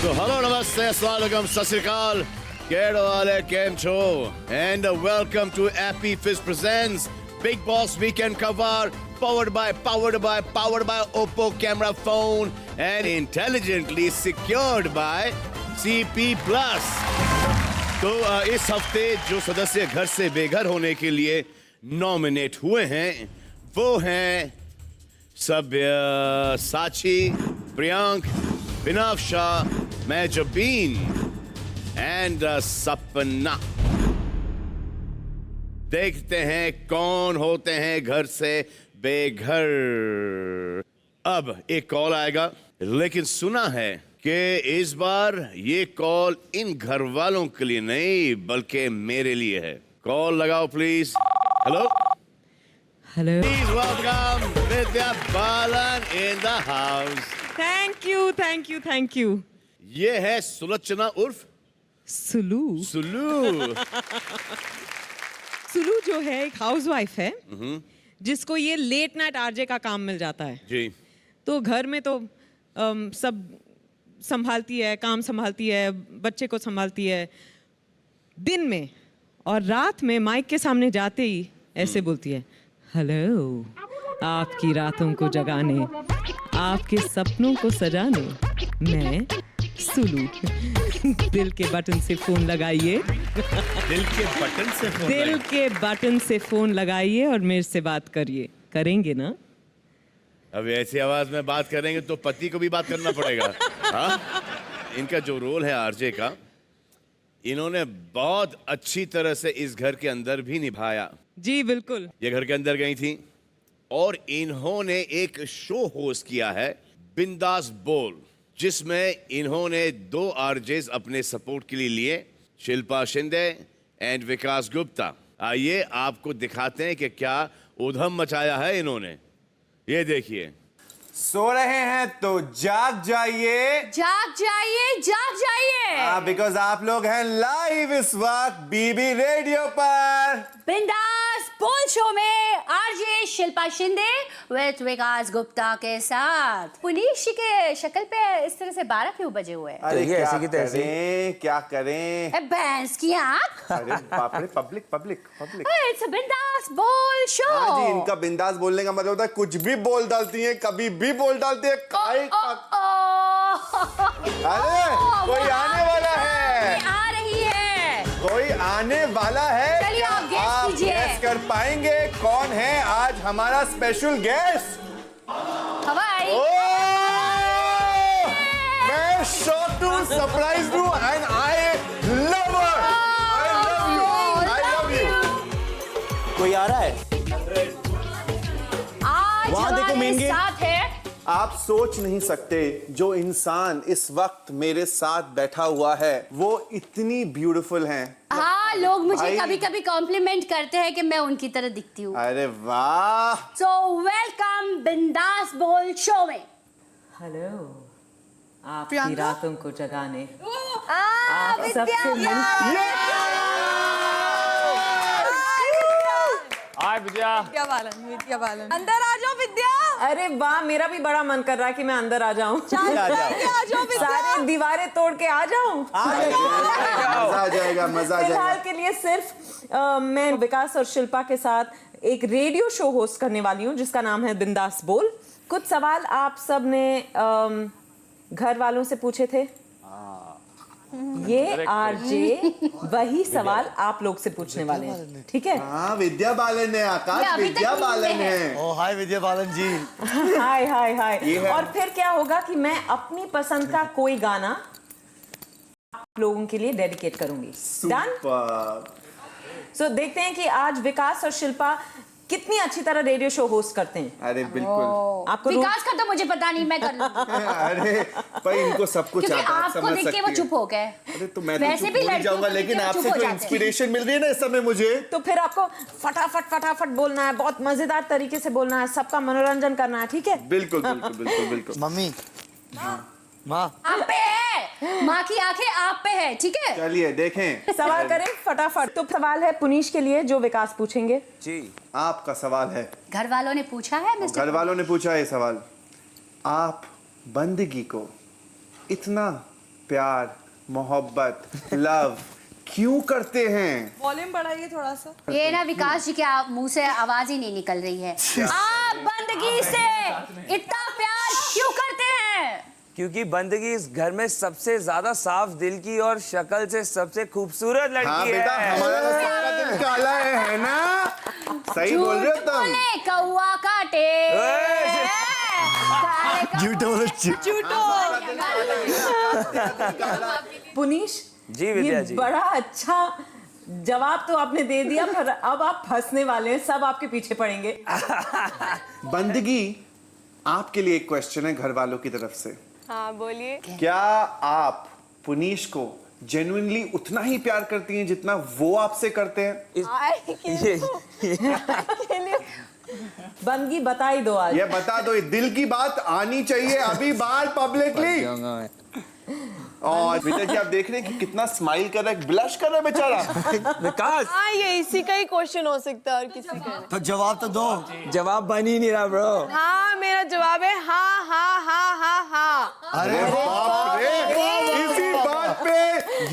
So hello, namaste, assalamualaikum, sat sri akal, Kerala Kem Cho, and welcome to Appy Fizz presents Big Boss Weekend Cover, powered by Oppo camera phone and intelligently secured by CP Plus. तो इस हफ्ते जो सदस्य घर से बेघर होने के लिए नॉमिनेट हुए हैं वो हैं सभ्य, साची, प्रियांक, बिनाफ्शा, मैजबीन एंड सपना। देखते हैं कौन होते हैं घर से बेघर। अब एक कॉल आएगा, लेकिन सुना है कि इस बार ये कॉल इन घर वालों के लिए नहीं बल्कि मेरे लिए है। कॉल लगाओ please. Hello hello, please welcome Vidya Balan in the house. Thank you thank you thank you. ये है सुलोचना उर्फ सुलू। सुलू। सुलू जो है एक हाउसवाइफ है जिसको ये लेट नाइट आरजे का काम मिल जाता है। जी। तो घर में तो सब संभालती है, काम संभालती है, बच्चे को संभालती है दिन में, और रात में माइक के सामने जाते ही ऐसे बोलती है, हेलो, आपकी रातों को जगाने, आपके सपनों को सजाने मैं सुलू। दिल के बटन से फोन लगाइए, दिल के बटन से फोन दिल के बटन से फोन लगाइए और मेरे से बात करिए। करेंगे ना? अब ऐसी आवाज में बात करेंगे तो पति को भी बात करना पड़ेगा। हाँ? इनका जो रोल है आरजे का, इन्होंने बहुत अच्छी तरह से इस घर के अंदर भी निभाया। जी बिल्कुल। ये घर के अंदर गई थी और इन्होंने एक शो होस्ट किया है, बिंदास बोल, जिसमें इन्होंने 2 आरजेस अपने सपोर्ट के लिए लिए, शिल्पा शिंदे एंड विकास गुप्ता। आइए आपको दिखाते हैं कि क्या उधम मचाया है इन्होंने। ये देखिए। सो रहे हैं तो जाग जाइए, जाग जाइए, जाग जाइए। बिकॉज आप लोग हैं लाइव इस वक्त बीबी रेडियो पर बिंदास बोल शो में आरजे शिल्पा शिंदे विद विकास गुप्ता के साथ। पुनीश जी के शक्ल पे इस तरह से 12 क्यों बजे हुए हैं? अरे क्या करें भैंस की आंख। अरे बाप रे, पब्लिक इट्स अ बिंदास बोल शो। हाँ जी, इनका बिंदास बोलने का मतलब होता है कुछ भी बोल डालती हैं, कभी भी बोल डालती है। अरे कोई आने वाला है, आ रही है, कोई आने वाला है। चलिए आप गेस कीजिए। गेस कर पाएंगे कौन है आज हमारा स्पेशल गेस्ट? हवाई। मैं शॉक हूँ, सरप्राइज हूँ and I love her. I love you. कोई आ रहा है? आज वहाँ देखो मेन गेट। साथ है। आप सोच नहीं सकते, जो इंसान इस वक्त मेरे साथ बैठा हुआ है वो इतनी ब्यूटीफुल हैं। हाँ, लोग मुझे भाई। कभी कभी कॉम्प्लीमेंट करते हैं कि मैं उनकी तरह दिखती हूँ। अरे वाह। सो वेलकम बिंदास बोल शो में। हेलो, आपकी रातों को जगाने, आप सबसे हाय विद्या बालन अंदर आ जाओ विद्या। अरे वाह, मेरा भी बड़ा मन कर रहा है कि मैं अंदर आ जाऊं। आ जाओ विद्या। सारे दीवारें तोड़ के आ जाऊं। मजा आ जाएगा, मजा आ फिलहाल जाएगा। के लिए सिर्फ मैं विकास और शिल्पा के साथ एक रेडियो शो होस्ट करने वाली हूँ जिसका नाम है बिंदास बोल। कुछ सवाल आप सब ने घर वालों से पूछे थे, ये आरजे वही सवाल आप लोग से पूछने वाले हैं, ठीक है? हाँ, विद्या बालन है, ये आकाश अभी तक विद्या बालन नींद में है। ओ हाय विद्या बालन जी। हाय हाय हाय। ये है। और फिर क्या होगा कि मैं अपनी पसंद का कोई गाना आप लोगों के लिए डेडिकेट करूंगी। डन? सुपर। सो देखते हैं कि आज विकास और शिल्पा कितनी अच्छी तरह रेडियो शो होस्ट करते हैं। अरे बिल्कुल। आपको विकास का तो मुझे पता नहीं, मैं कर लूंगी। अरे भाई, इनको सब कुछ क्योंकि आता है, आपको समझ देख के वो सकती चुप है। हो गए। अरे तो मैं तो वैसे चुप भी हो नहीं लड़कियों जाऊंगा, को देख लेकिन के वो आपसे चुप हो जो जाते हैं। इंस्पिरेशन मिल रही है ना इस समय मुझे। तो फिर आपको फटाफट बोलना है, बहुत मजेदार तरीके से बोलना है, सबका मनोरंजन करना है, ठीक है? बिल्कुल बिल्कुल बिल्कुल बिल्कुल। मम्मी, माँ, आप पे है, माँ की आंखें आप पे है, ठीक है? चलिए देखें। सवाल करें फटाफट। तो सवाल है पुनीश के लिए जो विकास पूछेंगे। जी, आपका सवाल है। घर वालों ने पूछा है मिस्टर। घर वालों ने पूछा है सवाल। आप बंदगी को इतना प्यार, मोहब्बत, लव क्यों करते हैं? वॉल्यूम बढ़ाइए थोड़ा सा। ये ना विकास जी के मुंह से आवाज ही नहीं निकल रही है। आप बंदगी से इतना प्यार क्यों करते हैं? क्योंकि बंदगी इस घर में सबसे ज्यादा साफ दिल की और शक्ल से सबसे खूबसूरत लड़की हाँ है। बेटा, हमारा सबका दिल काला है ना? सही बोल रहे हो तुम। बोले कौवा काटे। पुनीश, जी विद्या ये जी। बड़ा अच्छा जवाब तो आपने दे दिया, पर अब आप फंसने वाले हैं, सब आपके पीछे पड़ेंगे। बंदगी, आपके लिए एक क्वेश्चन है घर वालों की तरफ से। हाँ बोलिए। क्या आप पुनीश को जेन्युइनली उतना ही प्यार करती हैं जितना वो आपसे करते हैं? बंदगी बता ही दो आज। ये बता दो, ये दिल की बात आनी चाहिए अभी बाहर पब्लिकली। और विजय जी, आप देख रहे हैं कि कितना स्माइल कर रहा है, ब्लश कर रहा है बेचारा। विकास, हाँ ये इसी का ही क्वेश्चन हो सकता है और किसी का। तो जवाब तो दो। जवाब बन ही नहीं रहा ब्रो। हाँ मेरा जवाब है हाँ हाँ हाँ हाँ हाँ। अरे बाप रे, इसी बात पे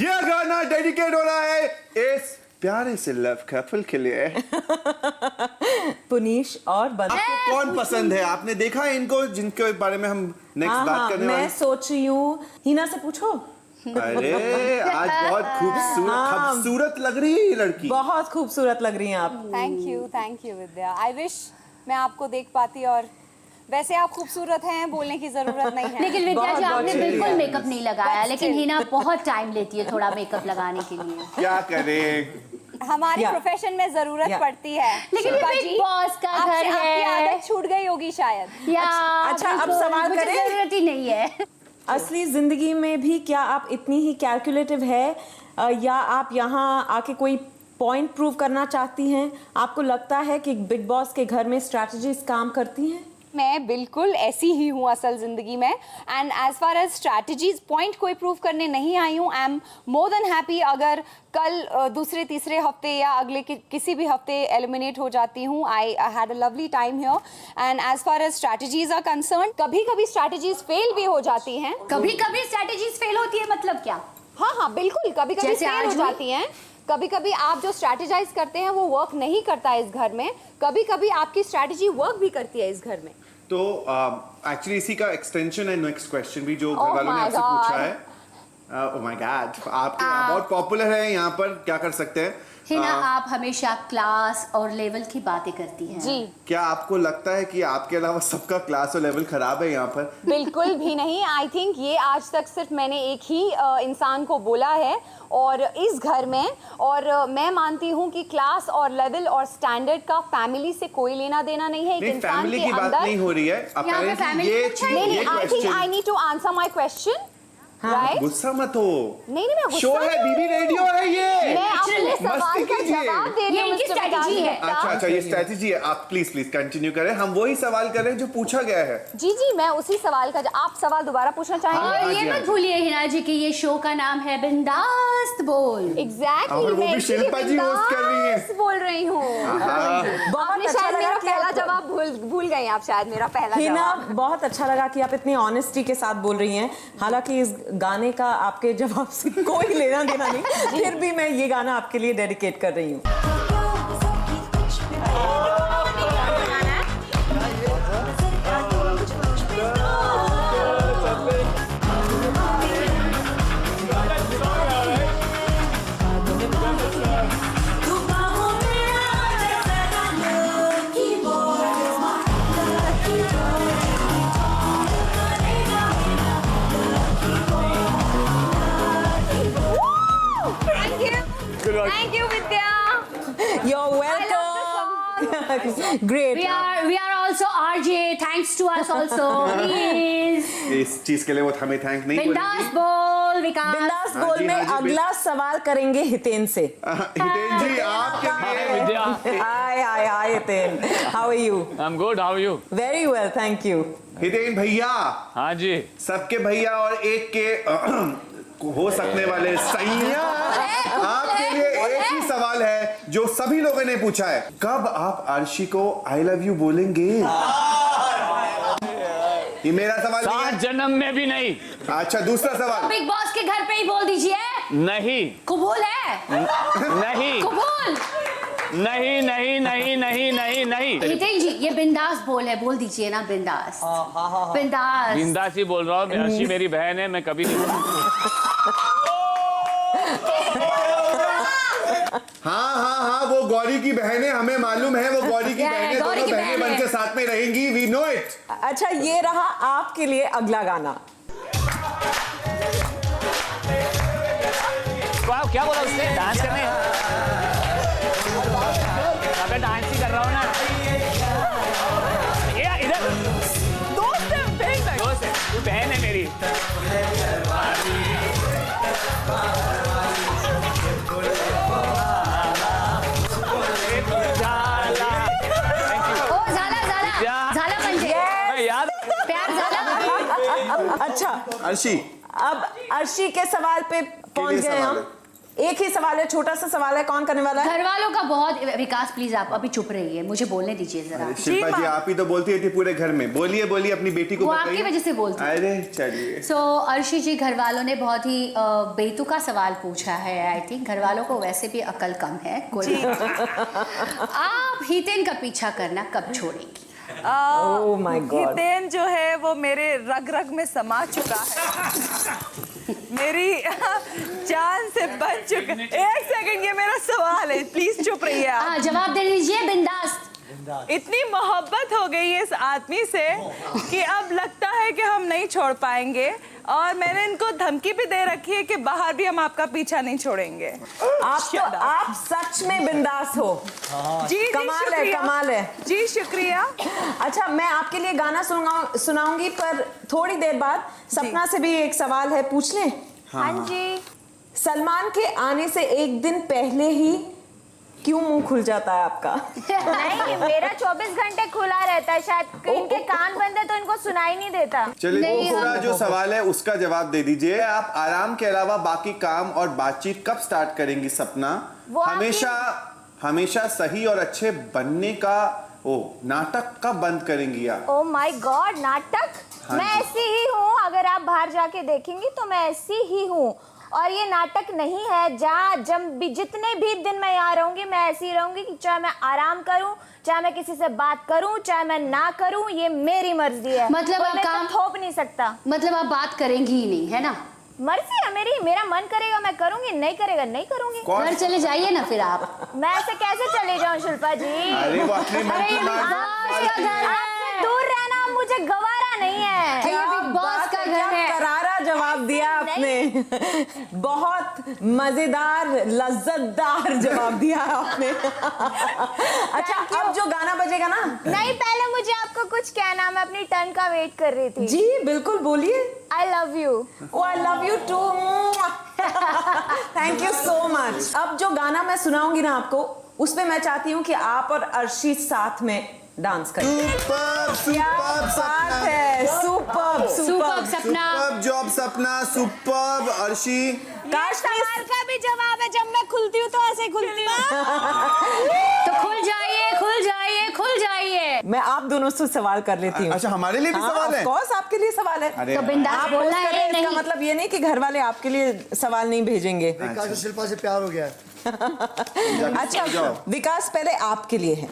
ये गाना डेडिकेट हो रहा है इस प्यारे से लव कपल के लिए। पुनीश और बंदगी। आपको कौन पसंद है? आपने देखा है इनको जिनके बारे में हम नेक्स्ट बात करने वाले मैं सोच रही हूँ हिना से पूछो। अरे आज बहुत खूबसूरत लग रही है ये लड़की। बहुत खूबसूरत लग रही हैं आप। Thank you Vidya. I wish मैं आपको देख पाती, और वैसे आप खूबसूरत हैं, बोलने की जरूरत नहीं है। लेकिन विद्या जी आपने बिल्कुल मेकअप नहीं लगाया, But लेकिन still. हिना बहुत टाइम लेती है थोड़ा मेकअप लगाने के लिए। क्या करें? हमारे Yeah. प्रोफेशन में जरूरत Yeah. पड़ती है। लेकिन ये शिल्पा बिग जी, बॉस का घर आपकी है। आदत छूट गई होगी शायद। या अच्छा, अब बिल्कुल, सवाल मुझे करें? जरूरत ही नहीं है। असली जिंदगी में भी क्या आप इतनी ही कैलकुलेटिव है, या आप यहाँ आके कोई पॉइंट प्रूव करना चाहती हैं? आपको लगता है कि बिग बॉस के घर में स्ट्रैटेजीज काम करती हैं? मैं बिल्कुल ऐसी ही हूँ असल जिंदगी में, and as far as strategies point कोई प्रूव करने नहीं आई हूँ। I am more than happy अगर कल दूसरे तीसरे हफ्ते या अगले किसी भी हफ्ते एलिमिनेट हो जाती हूँ। I had a lovely time here, and as far as strategies are concern, कभी कभी स्ट्रैटेजीज फेल भी हो जाती हैं। कभी कभी स्ट्रैटेजीज फेल होती है, मतलब क्या? हाँ हाँ बिल्कुल, कभी कभी जैसे फेल हो आज हुई? जाती हैं। कभी कभी आप जो स्ट्रैटेजाइज करते हैं वो वर्क नहीं करता है इस घर में। कभी कभी आपकी स्ट्रैटेजी वर्क भी करती है इस घर में। तो एक्चुअली इसी का एक्सटेंशन है नेक्स्ट क्वेश्चन भी जो Oh घर वालों ने my आपसे God. पूछा है। ओह माय गॉड, आप बहुत पॉपुलर है यहाँ पर, क्या कर सकते हैं? हिना आप हमेशा क्लास और लेवल की बातें करती हैं। जी क्या आपको लगता है कि आपके अलावा सबका क्लास और लेवल खराब है यहाँ पर? बिल्कुल भी नहीं। आई थिंक ये आज तक सिर्फ मैंने एक ही इंसान को बोला है और इस घर में, और मैं मानती हूँ कि क्लास और लेवल और स्टैंडर्ड का फैमिली से कोई लेना देना नहीं है। एक नहीं, इंसान फैमिली के की बात अंदर नहीं हो रही है। पे Apparently family ये कुछ है चीज, नहीं, ये I think I question, need to answer my question. Right, गुस्सा मत हो। नहीं मैं गुस्सा शो है, नहीं हूँ। बीबी रेडियो है ये। मैं अपने सवाल मस्ती का कीजिए। जवाब दे रही ये हूँ इनकी मिस्टर strategy है। गुप्ता। अच्छा, ये स्ट्रेटजी है। आप प्लीज कंटिन्यू करें, हम वही सवाल कर रहे हैं जो पूछा गया है। जी जी, मैं उसी सवाल का आप सवाल दोबारा पूछना चाहेंगे? हाँ, और ये जी, हाँ मत जी। भूलिए हिना जी कि ये शो का नाम है बिंदास्त बोल। एग्जैक्टली, और वो भी शिल्पा जी होस्ट कर रही हैं। बोल रही हूँ। आपने अच्छा शायद लगा मेरा कि पहला आप- जवाब भूल गए आप, शायद मेरा पहला हिना, जवाब। बहुत अच्छा लगा कि आप इतनी ऑनेस्टी के साथ बोल रही हैं। हालांकि इस गाने का आपके जवाब से कोई लेना देना नहीं, फिर भी मैं ये गाना आपके लिए डेडिकेट कर रही हूँ। Thank you, Vidya. You're welcome. Great. We are also RJ. Thanks to us also. Please. इस चीज के लिए वो हमें थैंक नहीं बिंदास बोल विकास। बिंदास हाँ बोल जी, में हाँ जी, अगला सवाल करेंगे हितेन से। हितेन जी आपके लिए। Hi Hiten, how are you? I'm good. How are you? Very well, thank you. Hiten भैया, हाँ जी। सबके भैया और एक के हो सकने वाले सैया, आपके लिए एक ही सवाल है जो सभी लोगों ने पूछा है। कब आप आरशी को आई लव यू बोलेंगे? ये मेरा सवाल नहीं 7 है। जन्म में भी नहीं। अच्छा दूसरा सवाल। बिग बॉस के घर पे ही बोल दीजिए। नहीं कबूल है? नहीं कबूल? नहीं नहीं नहीं नहीं नहीं नहीं। हितेन जी ये बिंदास बोल दीजिए ना, बिंदास। बिंदास। बिंदास ही बोल रहा हूँ। अर्शी मेरी बहन है, मैं कभी नहीं। हाँ वो गौरी की बहन है, हमें मालूम है वो गौरी की Yeah, बहन है। गौरी दोनों की बहनें बहन है। बनकर साथ में रहेंगी। We know it. अच्छा ये रहा आपके लिए अगला गाना। क्या बोला उसने? डांस करने? अबे डांस ही कर रहा हूँ ना। ये इधर दोस्त है, बहन है। दोस्त है, तू बहन है मेरी। ओ झाला म्हणजे मैं याद प्यार झाला। अच्छा अर्शी अब अर्शी के सवाल पे पहुंच लिए गए सवाल हम। एक ही सवाल है, छोटा सा सवाल है, कौन करने वाला है? घर वालों का बहुत। विकास प्लीज आप अभी चुप रहिए, मुझे बोलने दीजिए जरा। शिल्पा जी आप ही तो बोलती थी पूरे घर में। बोलिए बोलिए अपनी बेटी को वो बताइए। आपकी वजह से बोलती है। अरे चलिए। सो अर्शी जी घर वालों ने बहुत ही बेतुका सवाल पूछा है। आई थिंक घर वालों को वैसे भी अकल कम है। कोई आप हितेन का पीछा करना कब छोड़ेंगी? Oh my God. हितेन जो है वो मेरे रग रग में समा चुका है। मेरी जान से बन चुका है। एक सेकंड, ये मेरा सवाल है, प्लीज चुप रहिए आप। हाँ जवाब दे दीजिए बिंदास। इतनी मोहब्बत हो गई है इस आदमी से कि अब लगता है कि हम नहीं छोड़ पाएंगे, और मैंने इनको धमकी भी दे रखी है कि बाहर भी हम आपका पीछा नहीं छोड़ेंगे। आप सच में बिंदास हो। जी कमाल है, कमाल है। जी शुक्रिया। अच्छा मैं आपके लिए गाना सुनाऊंगी, पर थोड़ी देर बाद सपना से भी एक सवाल है, पूछ लें? हाँ जी। सलमान के आने से एक दिन पहले ही क्यों मुंह खुल जाता है आपका? नहीं मेरा 24 घंटे खुला रहता है, शायद इनके कान बंद है तो इनको सुनाई नहीं देता। चलिए नहीं, दूसरा जो सवाल है उसका जवाब दे दीजिए। आप आराम के अलावा बाकी काम और बातचीत कब स्टार्ट करेंगी सपना? वो हमेशा सही और अच्छे बनने का नाटक कब बंद करेंगी आप? ओ माय गॉड, नाटक? हाँ मैं जी। ऐसी ही हूँ, अगर आप बाहर जाके देखेंगी तो मैं ऐसी ही हूँ, और ये नाटक नहीं है। जितने भी दिन मैं यहाँ रहूंगी मैं ऐसी रहूंगी, कि चाहे मैं आराम करूं, चाहे मैं किसी से बात करूं, चाहे मैं ना करूं, ये मेरी मर्जी है। मतलब आप मैं काम थोप नहीं सकता। मतलब आप बात करेंगी ही नहीं, है ना? मर्जी है मेरी, मेरा मन करेगा मैं करूंगी, नहीं करेगा नहीं करूंगी। घर चले जाइए ना फिर आप। मैं ऐसे कैसे चले जाऊं शिल्पा जी? अरे वो अपने मन की बात। आपका घर है। आपसे दूर रहना मुझे गवारा नहीं है। ये बिग बॉस का क्या घर है। करारा जवाब दिया आपने। बहुत मजेदार लज्जतदार जवाब दिया आपने। अच्छा अब जो गाना बजेगा ना, नहीं पहले मुझे आपको कुछ कहना, मैं अपनी टर्न का वेट कर रही थी। जी बिल्कुल बोलिए। I love you. I love you too. Thank you so much. अब जो गाना मैं सुनाऊंगी ना आपको, उसमें मैं चाहती हूँ कि आप और अर्शी साथ में डांस करें। क्या बात है, सुपर्ब सुपर्ब सपना। सुपर्ब जॉब सपना, सुपर्ब अर्शी। काश सवाल का भी जवाब है, जब मैं खुलती हूँ तो ऐसे खुलती हूँ। तो खुल जाइए खुल जाइए खुल जाइए। मैं आप दोनों से सवाल कर लेती हूँ। अच्छा हमारे लिए भी सवाल है? ऑफ कोर्स आपके लिए सवाल है। अरे तो बिंदास आप बोलना पोस्ट है करें, इसका नहीं। मतलब ये नहीं कि घर वाले आपके लिए सवाल नहीं भेजेंगे। शिल्पा से प्यार हो गया है। अच्छा विकास पहले आपके लिए है,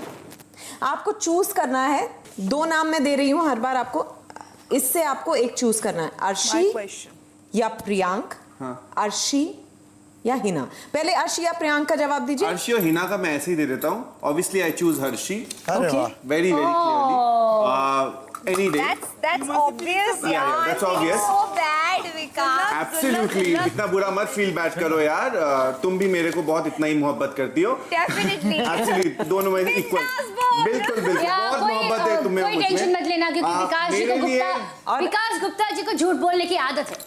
आपको चूज करना है। 2 नाम मैं दे रही हूँ हर बार आपको, इससे आपको एक चूज करना है, अर्शी या प्रियांक। अर्शी या हिना। पहले अर्शी या प्रियांक का जवाब दीजिए। अर्शी और हिना का मैं ऐसे ही दे देता हूँ। Obviously I choose Harshi. अरे वाह। Very clearly any day. That's obvious Yeah, that's obvious. So bad Vikas. Absolutely. इतना बुरा मत फील बैड करो यार। तुम भी मेरे को बहुत इतना ही मोहब्बत करती हो। Definitely। Absolutely, दोनों में इक्वल। बिल्कुल बिल्कुल, बहुत मोहब्बत है तुम्हें कोई टेंशन मत लेना, क्योंकि विकास गुप्ता जी को झूठ बोलने की आदत है।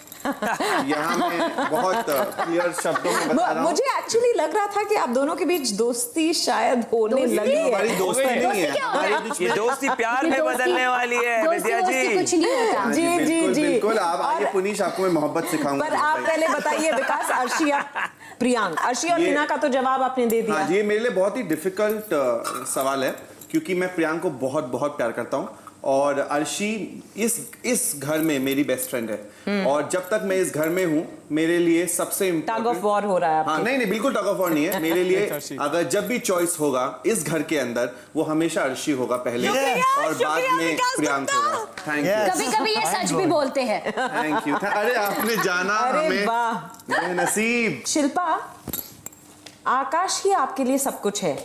यहाँ मैं बहुत क्लियर शब्दों में बता रहा हूँ। मुझे एक्चुअली लग रहा था कि आप दोनों के बीच दोस्ती शायद होने लगी है। हमारी दोस्ती नहीं है, हमारे बीच ये में दोस्ती प्यार में बदलने वाली है विद्या जी। कुछ नहीं होता। जी जी बिल्कुल जी बिल्कुल। आप आइए पुनीश, आपको मैं मोहब्बत सिखाऊंगा। पर आप पहले बताइए विकास, अर्शी या प्रियांक? अर्शी और हिना का तो जवाब आपने दे दिया। ये मेरे लिए बहुत ही डिफिकल्ट सवाल है, क्योंकि मैं प्रियांक को बहुत बहुत प्यार करता हूँ और अर्शी इस घर में मेरी बेस्ट फ्रेंड है और जब तक मैं इस घर में हूँ मेरे लिए सबसे टग ऑफ वॉर हो रहा है हाँ नहीं बिल्कुल टग ऑफ वॉर नहीं है मेरे लिए अगर जब भी चॉइस होगा इस घर के अंदर वो हमेशा अर्शी होगा पहले और बाद में प्रियांक होगा। Thank you. कभी कभी ये सच भी बोलते हैं। Thank you. अरे आपने जाना हमें नसीब। शिल्पा, आकाश ही आपके लिए सब कुछ है,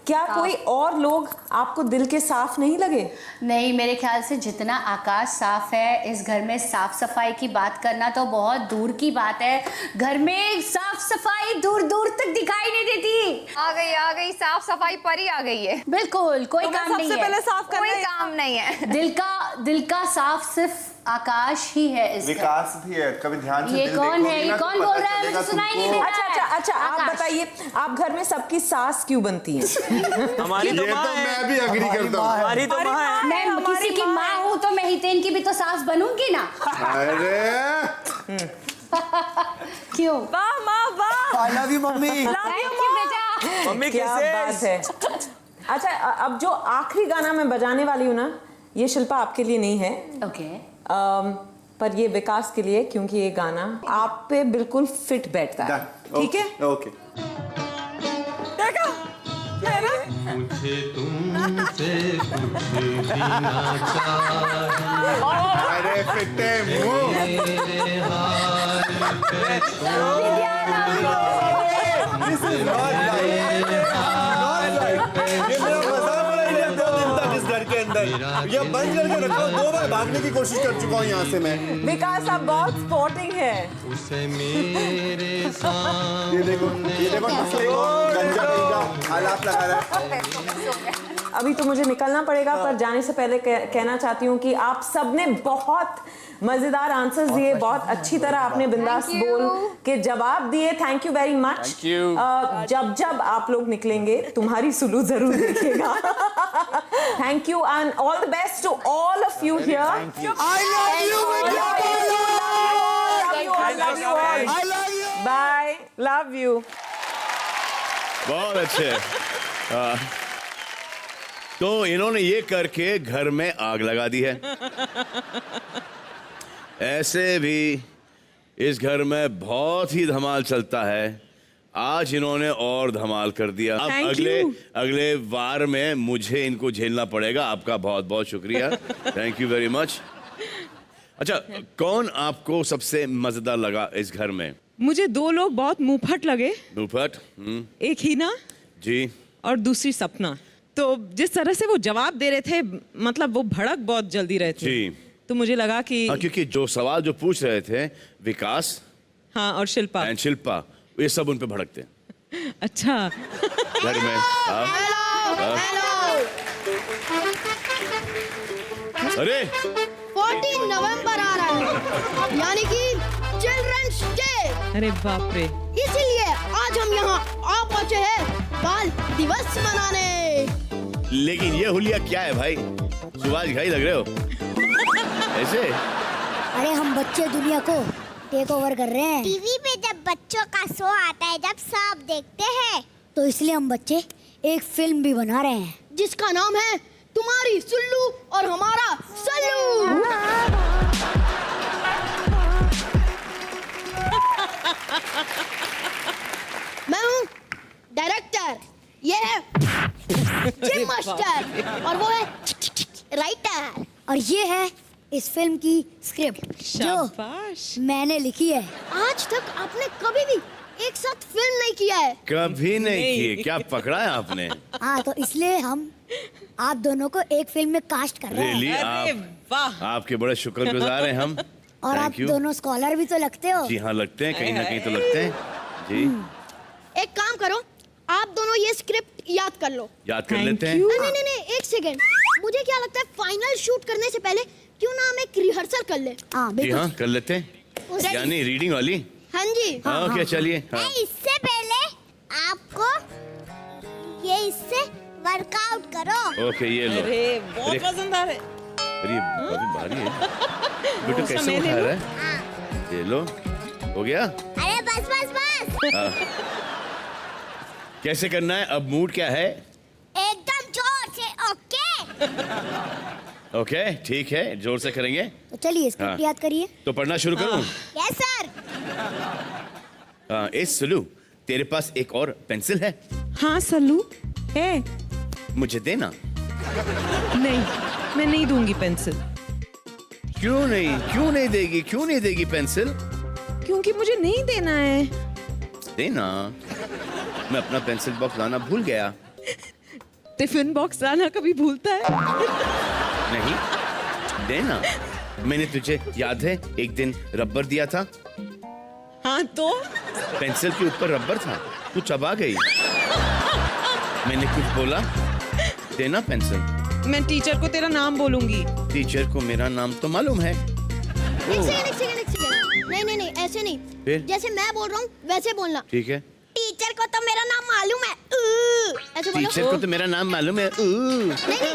क्या कोई और लोग आपको दिल के साफ नहीं लगे? नहीं, मेरे ख्याल से जितना आकाश साफ है, इस घर में साफ सफाई की बात करना तो बहुत दूर की बात है। घर में साफ सफाई दूर दूर तक दिखाई नहीं देती। आ गई साफ सफाई परी आ गई है। बिल्कुल कोई तो काम नहीं है। सबसे पहले साफ करना कोई काम नहीं है। दिल का साफ सिर्फ आकाश ही है। इस विकास भी है, कभी ध्यान से ये दिल कौन देखोगी है? ये ना तो कौन पता बोल रहा है? चलेगा मुझे सुनाई नहीं तुमको। दे रहा है। अच्छा आप आकाश। बताइए, आप घर में सबकी सास क्यों बनती हैं? हमारी तो माँ है। मैं भी अग्री करता हूँ। हमारी तो माँ है। मैं किसी की माँ हूँ तो मैं हितेन की भी तो सास बनूंगी ना। अरे क्यों? वाह माँ वाह। आई love you mummy. Thank you बेटा। मम्मी क्या बात है। अच्छा, अब जो आखिरी गाना मैं बजाने वाली हूँ ना, ये शिल्पा आपके लिए नहीं है। ओके। पर ये विकास के लिए, क्योंकि ये गाना आप पे बिल्कुल फिट बैठता है। ठीक है? ओके। देखा है ना? मुझे तुमसे कुछ जीना चाहिए। अरे फिटे मुंह। मेरे हाल पे This is not right. Not right. ये मेरा मजाक बना लिया 2 दिन तक इस घर के अंदर। ये बंद करके रखो। 2 बार भागने की कोशिश कर चुका हूँ यहाँ से मैं। विकास आप बहुत स्पोर्टिंग है। उसे मेरे सामने ये देखो नस्ले को गंजा गंजा हालात लगा रहा है। अभी तो मुझे निकलना पड़ेगा, पर जाने से पहले कहना चाहती हूँ कि आप सबने बहुत मजेदार आंसर्स दिए, बहुत अच्छी तरह आपने बिंदास बोल के जवाब दिए। Thank you very much. जब आप लोग निकलेंगे तुम्हारी सुलू जरूर देखिएगा। Thank you and all the best to all of you here. I love you. Bye, love you. बहुत अच्छे। तो इन्होंने ये करके घर में आग लगा दी है। ऐसे भी इस घर में बहुत ही धमाल चलता है। आज इन्होंने और धमाल कर दिया। अब अगले वार में मुझे इनको झेलना पड़ेगा। आपका बहुत बहुत शुक्रिया। Thank you very much. अच्छा, कौन आपको सबसे मजेदार लगा इस घर में? मुझे 2 लोग बहुत मुंहफट लगे। मुंहफट? एक हीना जी और दूसरी सपना। तो जिस तरह से वो जवाब दे रहे थे, मतलब वो भड़क बहुत जल्दी रहे थे जी। तो मुझे लगा कि क्योंकि जो सवाल जो पूछ रहे थे विकास हाँ और शिल्पा ये सब उन पे भड़कते। अच्छा। घर में अरे 14 नवंबर आ रहा है, यानी कि चिल्ड्रंस डे। अरे बाप रे। इसीलिए आज हम यहाँ आ पहुँचे हैं बाल दिवस मनाने। लेकिन ये हुलिया क्या है भाई? सुभाष घाई लग रहे हो ऐसे। अरे हम बच्चे दुनिया को टेक ओवर कर रहे हैं। टीवी पे जब बच्चों का शो आता है, जब सब देखते हैं, तो इसलिए हम बच्चे एक फिल्म भी बना रहे हैं जिसका नाम है तुम्हारी सुल्लू और हमारा सल्लू। मैं हूँ डायरेक्टर, ये है जिम मास्टर और वो है राइटर, और ये है इस फिल्म की स्क्रिप्ट जो मैंने लिखी है। आज तक आपने कभी भी एक साथ फिल्म नहीं किया है। कभी नहीं की। क्या पकड़ा है आपने? हाँ, तो इसलिए हम आप दोनों को एक फिल्म में कास्ट कर रहे Really? हैं। आपके बड़े शुक्रगुजार हैं हम। और आप दोनों स्कॉलर भी तो लगते हो। जी हाँ, लगते हैं, कहीं ना कहीं तो लगते हैं जी। एक काम करो, आप दोनों ये स्क्रिप्ट याद कर लो। याद कर लेते हैं। नहीं, एक सेकंड। मुझे क्या लगता है, फाइनल शूट करने से पहले क्यों ना हम एक रिहर्सल कर ले। जी हाँ, कर लेते हैं। यानी रीडिंग वाली। हाँ जी। ओके, चलिए। इससे पहले आपको ये इससे वर्कआउट करो। ओके, ये लो। अरे बहुत वजनदार है। अरे बहुत भारी है। बेटा कैसे उठा रहा है? ये लो, हो गया। अरे बस। कैसे करना है अब? मूड क्या है? एकदम जोर से। ओके। ओके ठीक है, जोर से करेंगे। तो चलिए स्क्रिप्ट हाँ। याद करिए। तो पढ़ना शुरू करूं? Yes sir. ए सुलू, तेरे पास एक और पेंसिल है? हाँ सल्लू है। मुझे देना। नहीं, मैं नहीं दूंगी पेंसिल। क्यों नहीं देगी? क्यों नहीं देगी पेंसिल? क्योंकि मुझे नहीं देना है। देना। मैं अपना पेंसिल बॉक्स लाना भूल गया। टिफिन बॉक्स लाना कभी भूलता है? नहीं, देना। मैंने तुझे याद है एक दिन रबर दिया था? हाँ तो? पेंसिल के ऊपर रबर था, तू चबा गई। मैंने कुछ बोला? देना पेंसिल। मैं टीचर को तेरा नाम बोलूंगी। टीचर को मेरा नाम तो मालूम है। एक सेकंड। नहीं ऐसे नहीं। फिर? जैसे मैं बोल रहा हूँ वैसे बोलना। ठीक है। टीचर को तो मेरा नाम मालूम है। ऐसे बोलो। टीचर को तो मेरा नाम मालूम है। नहीं।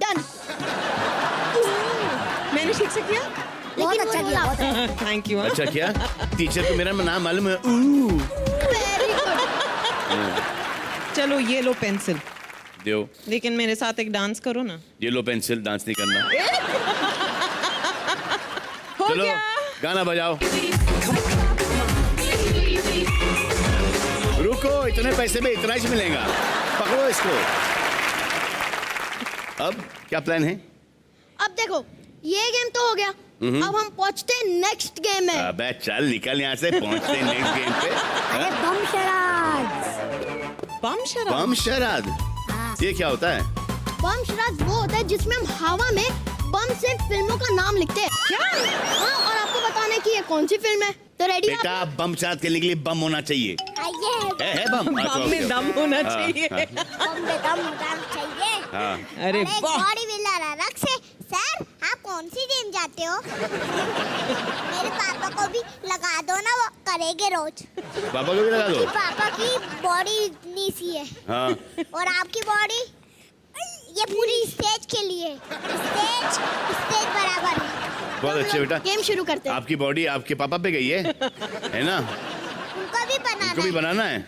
डन। मैंने ठीक से किया? बहुत अच्छा किया। Thank you. अच्छा क्या? टीचर को मेरा नाम मालूम है। Very good. चलो ये लो पेंसिल। दो। लेकिन मेरे साथ एक डांस करो ना। ये लो पेंसिल, डांस नहीं करना। हो चलो गया। गाना बजाओ। रुको, इतने पैसे में इतना ही मिलेगा। पकड़ो इसको। अब क्या प्लान है? अब देखो, ये गेम तो हो गया। अब हम पहुंचते हैं नेक्स्ट गेम में। अबे चल निकल यहाँ से, पहुंचते हैं नेक्स्ट गेम पे। अरे बम शराद। बम शराद? बम शराद? ये क्या होता है? बम शराद वो होता है जिसमें हम हवा में बम से फिल्मों का नाम लिखते हैं। क्या? हाँ, और आपको बताना है कि ये कौन सी फिल्म है। तो रेडी? बेटा बम शराद खेलने के लिए बम होना चाहिए। है बम? बम में दम होना हाँ, चाहिए। हाँ। बम में दम होना चाहिए। हाँ। अरे वाह। बॉडी बिल्डर अलग से। सर, आप कौन सी जिम जाते हो? मेरे पापा को भी लगा दो ना, वो करेंगे रोज। पापा को भी लगा दो। पापा की बॉडी इतनी सी है। हाँ। और आपकी बॉडी ये पूरी स्टेज के लिए। स्टेज बराबर है। बहुत अच्छे बेटा। गेम शुरू करते हैं। आपकी बॉडी आपके पापा पे गई है ना? उनको भी बनाना उनको भी है। बनाना है?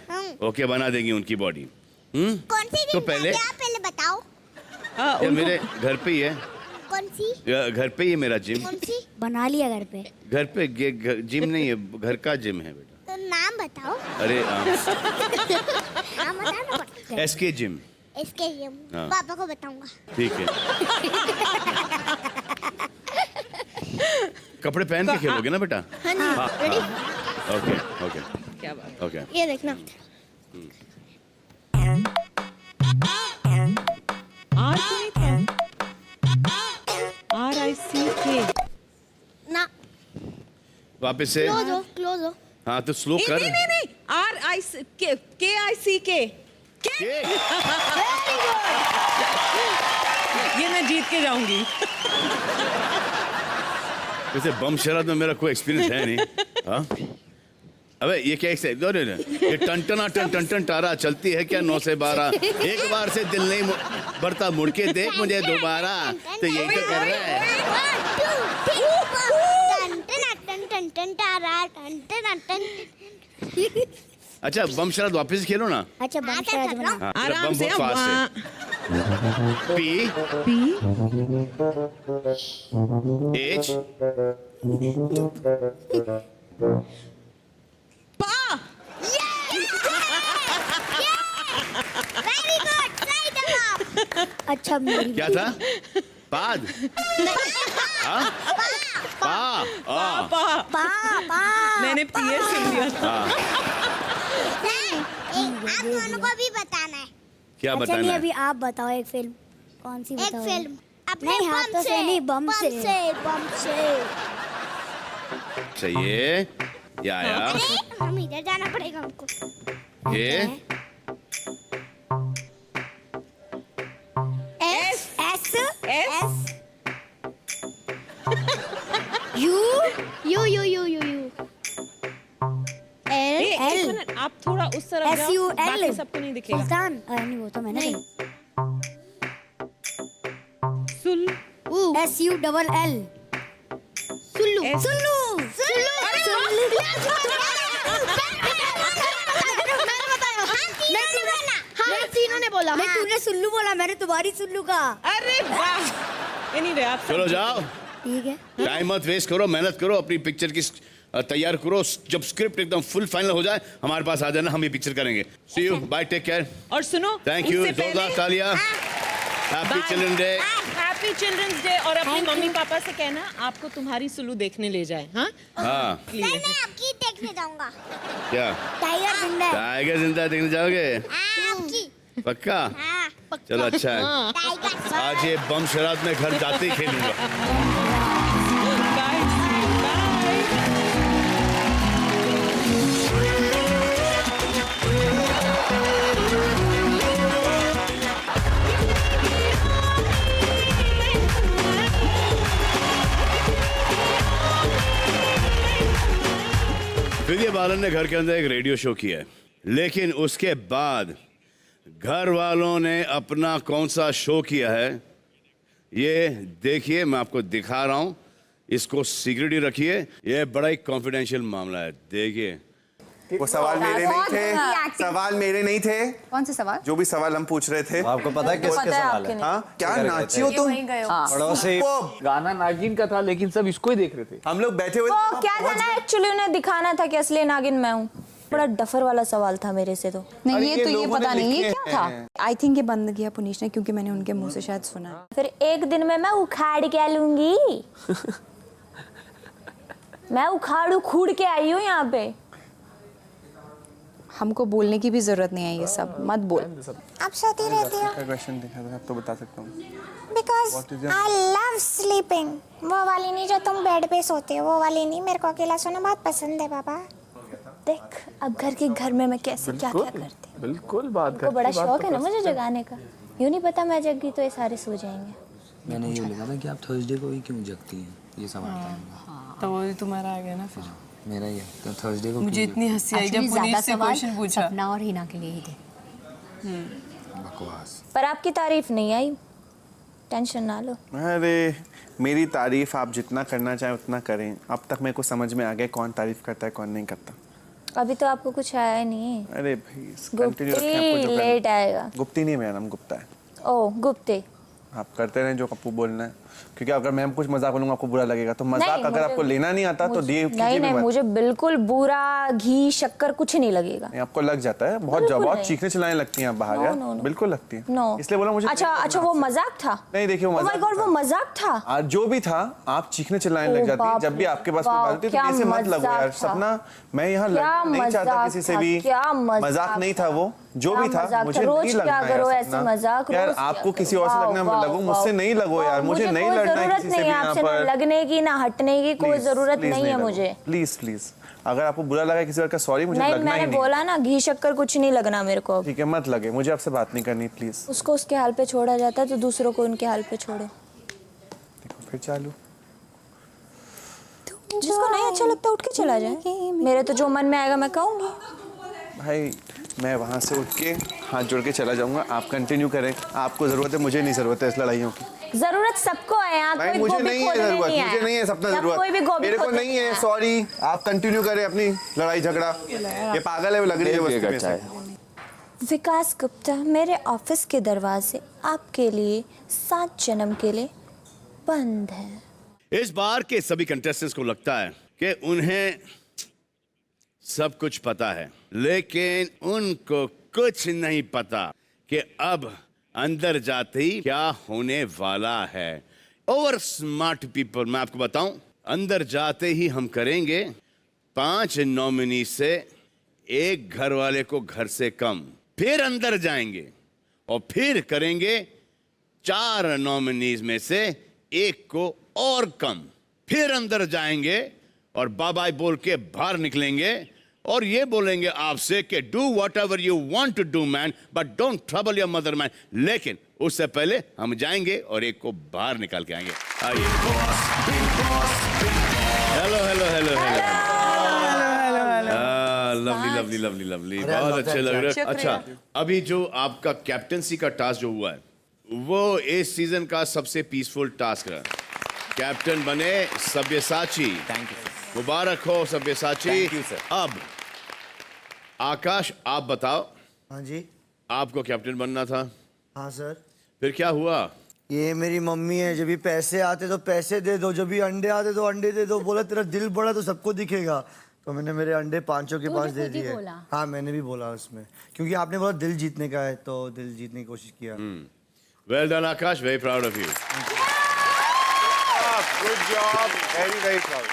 ओके, बना देंगी उनकी बॉडी। कौन सी तो जिम पहले जाते हैं आप पहले बताओ। ये मेरे घर पे ही है। कौन सी? घर पे ही है मेरा जिम। कौन सी? बना लिया घर पे। घर पे जिम नहीं है, घर का जिम है बेटा। तो नाम बताओ। अरे नाम बताना पड़ता है। SK gym. इसके जिम। हाँ। पापा को बताऊंगा। ठीक है। कपड़े पहन के खेलोगे ना बेटा? हाँ जी। रेडी? ओके ओके क्या बात। ओके। ये देखना। आर क्यों नहीं था? RICK। ना। वापस से। क्लोज हो। हाँ तो स्लो कर। नहीं। KICK। ये मैं जीत के जाऊंगी। वैसे बम शराद में मेरा कोई एक्सपीरियंस है नहीं। हाँ? अबे ये क्या ये टन तारा चलती है क्या 9 से 12? एक बार से दिल नहीं बढ़ता, मुड़ के देख मुझे दोबारा। तो यही तो कर रहा है। अच्छा बम शराद वापस खेलो ना। अच्छा बम शराद बना। हाँ, आराम बम से। बहुत फास्ट है। P H पा। वेरी गुड, सही जवाब। अच्छा मेरी क्या था? पाद? हाँ? पा। पा। पा। मैंने PS सुन लिया था। हाँ। आप दोनों को भी बताना है। क्या चलिए बताना है? अभी आप बताओ एक फिल्म। कौन सी बताओ? एक फिल्म। अपने नहीं हाथों से नहीं, बम से। बम से। चाहिए ये आया। अरे हम इधर जाना पड़ेगा हमको। ये S U एक मिनट, आप थोड़ा उस तरफ जाओ। SUL बाकी सबको नहीं दिखेगा। सुल्तान। नहीं वो तो मैंने नहीं। सुल SULL सुल्लू। सुल्लू। हाँ तीनों ने बोला। नहीं तूने सुल्लू बोला, मैंने तुम्हारी सुल्लू कहा। अरे वाह। एनीवे आप चलो जाओ, ठीक है। टाइम मत वेस्ट करो, मेहनत करो, अपनी पिक्चर की तैयार करो। जब स्क्रिप्ट एकदम फुल फाइनल हो जाए हमारे पास आ जाना, हम ये पिक्चर करेंगे। See you, bye, take care. और सुनो, थैंक यू, उससे जोरदार पहले- तालियां। Happy children day. Happy children's day. और अपने मम्मी पापा से कहना आपको तुम्हारी सुल्लू देखने ले जाए। हाँ हाँ, मैं आपकी देखने जाऊंगा। क्या टाइगर जिंदा है। टाइगर जिंदा देखने जाओगे? आपकी। पक्का? हाँ, पक्का। चलो अच्छा है, टाइगर। आज ये बम शरारत में घर जाते ही खेलूंगा। विद्या बालन ने घर के अंदर एक रेडियो शो किया है, लेकिन उसके बाद घर वालों ने अपना कौन सा शो किया है ये देखिए, मैं आपको दिखा रहा हूं। इसको सीक्रेट ही रखिए, ये बड़ा ही कॉन्फिडेंशियल मामला है। देखिए, वो सवाल मेरे नहीं थे, सवाल मेरे नहीं थे। कौन से सवाल? जो भी सवाल हम पूछ रहे थे। आपको पता है किसके सवाल है? हाँ, क्या नाची हो तुम? पड़ोसी। गाना नागिन का था, लेकिन सब इसको ही देख रहे थे। हम लोग बैठे हुए वो क्या था ना, एक्चुअली उन्हें दिखाना था कि असली नागिन मैं हूँ। बड़ा डफर वाला सवाल था मेरे से तो। नहीं, ये तो ये पता नहीं ये क्या था। आई थिंक ये बंद किया पुनीश ने, क्योंकि मैंने उनके मुंह से शायद सुना। फिर एक दिन में मैं उखाड़ के लूंगी। मैं उखाड़ उखूड़ के आई हूँ यहाँ पे। हमको बोलने की भी जरूरत नहीं है, ये सब मत बोल। आप सोती रहती हो? क्वेश्चन दिखा दो, अब तो बता सकता हूँ। Because I love sleeping। वो वाली नहीं जो तुम बेड पे सोते हो, वो वाली नहीं। मेरे को अकेला सोना बहुत पसंद है बाबा। देख अब घर में मैं कैसे क्या क्या करती। बिल्कुल बात को बड़ा शौक है ना मुझे जगाने का। यूँ नहीं पता मैं जगी तो ये सारे सो जाएंगे। मैंने ये लिखा था कि आप थर्सडे को ही क्यों जगती हैं, ये सवाल था। तो वो तुम्हारा आ गया ना फिर। मेरा ये तो थर्सडे को मुझे इतनी हंसी आई जब पुनीश से क्वेश्चन पूछा। सपना और हिना के लिए ही थे। बकवास। पर आपकी तारीफ नहीं आई, टेंशन ना लो। अरे मेरी तारीफ आप जितना करना चाहें उतना करें। अब तक मेरे को समझ में आ गया कौन तारीफ करता है कौन नहीं करता। अभी तो आपको कुछ आया ही नहीं। अरे भाई कंटिन्यू रखें, आपको जो लेट आएगा। गुप्ती नहीं, मेरा नाम गुप्ता है। ओ गुप्ते। आप करते रहें जो आपको बोलना है, क्योंकि अगर मैं कुछ मजाक बोलूंगा आपको बुरा लगेगा। तो मजाक नहीं, अगर आपको लेना नहीं आता तो नहीं, मुझे बिल्कुल बुरा घी शक्कर कुछ नहीं लगेगा। नहीं, आपको लग जाता है बहुत चीखने चिल्लाने लगती हैं आप बाहर। यार बिल्कुल लगती है, इसलिए बोला मुझे। अच्छा वो मजाक था? नहीं देखिए वो मजाक था। जो भी था, आप चीखने चिल्लाने लग जाती है जब भी आपके पास कोई बात होती है। तो ऐसे मत लगो यार। सपना मैं यहाँ लड़ना नहीं चाहता किसी से भी, मजाक नहीं था वो। जो भी था मुझे नहीं लगना है यार। आपको किसी और से लगना लगो, मुझसे नहीं लगो यार। मुझे नहीं लड़ना है किसी से भी यहाँ पर। लगने की ना हटने की कोई जरूरत नहीं है मुझे। प्लीज प्लीज, अगर आपको बुरा लगा किसी और का सॉरी, मुझे लगना ही नहीं। मैंने बोला ना घी शक्कर कुछ नहीं लगना मेरे को। ठीक है मत लगे, मुझे आपसे बात नहीं करनी प्लीज। उसको उसके हाल पे छोड़ा जाता है तो दूसरों को उनके हाल पे छोड़ो। देखो फिर चालू। जिसको नहीं अच्छा लगता उठ के चला जाए। मेरे तो जो मन में आएगा मैं कहूँगी। भाई मैं वहाँ से उठ के हाथ जोड़ के चला जाऊंगा, आप कंटिन्यू करें। आपको जरूरत है, मुझे नहीं जरूरत है इस लड़ाइयों की। जरूरत सबको है यहाँ। भाई मुझे नहीं है जरूरत, मुझे नहीं है सपना जरूरत, मेरे को नहीं है। सॉरी, आप कंटिन्यू करें अपनी लड़ाई झगड़ा। ये पागल है, वो लग रही है वस्तु। विकास गुप्ता, मेरे ऑफिस के दरवाजे आपके लिए 7 जन्म के लिए बंद है। इस बार के सभी कंटेस्टेंट्स को लगता है कि उन्हें सब कुछ पता है, लेकिन उनको कुछ नहीं पता कि अब अंदर जाते ही क्या होने वाला है। ओवर स्मार्ट पीपल, मैं आपको बताऊं, अंदर जाते ही हम करेंगे 5 नॉमिनी से एक घर वाले को घर से कम, फिर अंदर जाएंगे और फिर करेंगे 4 नॉमिनीज में से एक को और कम, फिर अंदर जाएंगे और बाय बाय बोल के बाहर निकलेंगे और ये बोलेंगे आपसे कि do whatever you want to do man, but don't trouble your mother man. लेकिन उससे पहले हम जाएंगे और एक को बाहर निकाल के आएंगे। आइए। Hello hello hello hello, lovely lovely lovely lovely, बहुत अच्छे लग रहे हैं। अच्छा, अभी जो आपका कैप्टनसी का टास्क जो हुआ है वो इस सीजन का सबसे पीसफुल टास्क है। कैप्टन बने सब्यसाची। थैंक यू, मुबारक हो सब्यसाची। Thank you sir. अब आकाश आप बताओ। हाँ जी। आपको कैप्टन बनना था, हाँ सर। फिर क्या हुआ? ये मेरी मम्मी है, जब भी पैसे आते तो पैसे दे दो, जब भी अंडे आते तो अंडे दे दो। बोला तेरा दिल बड़ा तो सबको दिखेगा, तो मैंने मेरे अंडे 500 के पास दे दिए। हाँ मैंने भी बोला उसमें, क्योंकि आपने बोला दिल जीतने का है, तो दिल जीतने की कोशिश किया। Well done Akash, very proud of you. Good job, very very proud.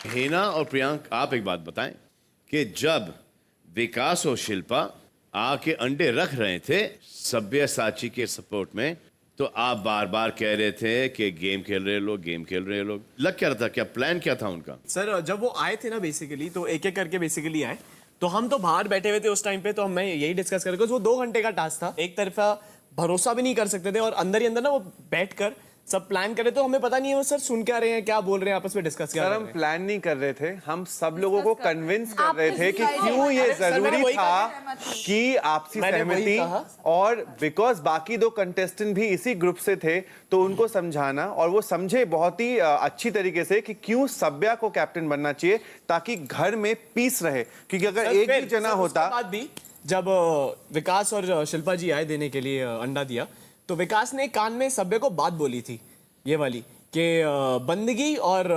Hina और प्रियांक, आप एक बात बताएं कि जब विकास और शिल्पा आके अंडे रख रहे थे सब्यसाची के सपोर्ट में, तो आप बार बार कह रहे थे कि गेम खेल रहे लोग, गेम खेल रहे लोग। लग क्या रहा था, क्या प्लान क्या था उनका? सर जब वो आए थे ना बेसिकली, तो एक एक करके बेसिकली आए, तो हम तो बाहर बैठे हुए थे उस टाइम पे, तो मैं यही डिस्कस कर रहा था। वो 2 घंटे का टास्क था, एक तरफा भरोसा भी नहीं कर सकते थे, और अंदर ही अंदर ना वो बैठकर सब प्लान करे, तो हमें पता नहीं है वो सर सुन क्या रहे हैं, क्या बोल रहे हैं, आपस में डिस्कस कर रहे हैं। सर हम प्लान नहीं कर रहे थे, हम सब लोगों को कन्विंस कर रहे थे कि क्यों ये जरूरी था कि आपसी सहमति, और बिकॉज बाकी 2 कंटेस्टेंट भी इसी ग्रुप से थे, तो उनको समझाना, और वो समझे बहुत ही अच्छी तरीके से कि क्यों सब्या को कैप्टन बनना चाहिए, ताकि घर में पीस रहे। क्योंकि अगर एक भी जना होता। जब विकास और शिल्पा जी आए देने के लिए अंडा दिया, तो विकास ने कान में सब्या को बात बोली थी, ये वाली, कि बंदगी और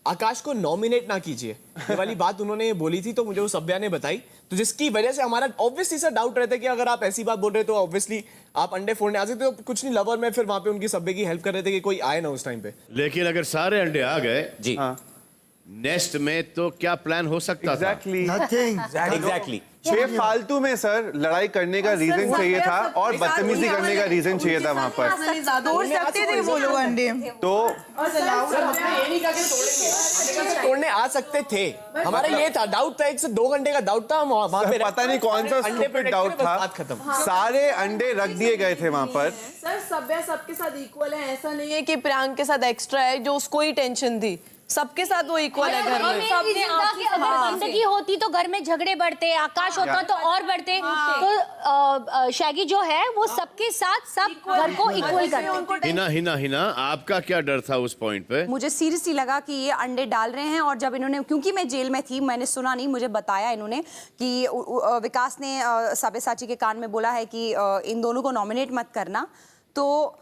आकाश को नॉमिनेट ना कीजिए, ये वाली बात उन्होंने बोली थी, तो मुझे वो सब्या ने बताई, तो जिसकी वजह से हमारा ऑब्वियसली सर डाउट रहता है कि अगर आप ऐसी बात बोल रहे तो ऑब्वियसली आप अंडे फोड़ने आ सकते, तो कुछ नहीं, लवर में फिर वहां पे उनकी सब्या की हेल्प कर रहे थे कि कोई आए ना उस टाइम पे। लेकिन अगर सारे अंडे आ गए जी नेक्स्ट में, तो क्या प्लान हो सकता था? एग्जैक्टली। ये फालतू में सर लड़ाई करने का रीजन चाहिए था, और बदतमीजी करने का रीजन चाहिए था वहाँ पर। तोड़ सकते थे वो लोग अंडे, तो तोड़ने आ सकते थे, हमारा ये था डाउट था, 1 से 2 घंटे का डाउट था वहाँ पे। पता नहीं कौन सा स्टूपिड डाउट था, खत्म। सारे अंडे रख दिए गए थे वहाँ पर। सर सब्या सबके साथ इक्वल है, ऐसा नहीं है कि प्रियांक के साथ एक्स्ट्रा है जो उसको ही टेंशन थी, सबके साथ वो इक्वल है घर में। अगर गंदगी होती तो घर में झगड़े बढ़ते, आकाश होता तो और बढ़ते, तो शैगी जो है वो सबके साथ सब घर को इक्वल करते। हिना आपका क्या डर था उस पॉइंट पे? मुझे सीरियसली लगा कि ये अंडे डाल रहे हैं, और जब इन्होंने, क्योंकि मैं जेल में थी, मैंने सुना नहीं, मुझे बताया इन्होंने कि विकास ने सब्यसाची के कान में बोला है कि इन दोनों को नॉमिनेट मत करना, तो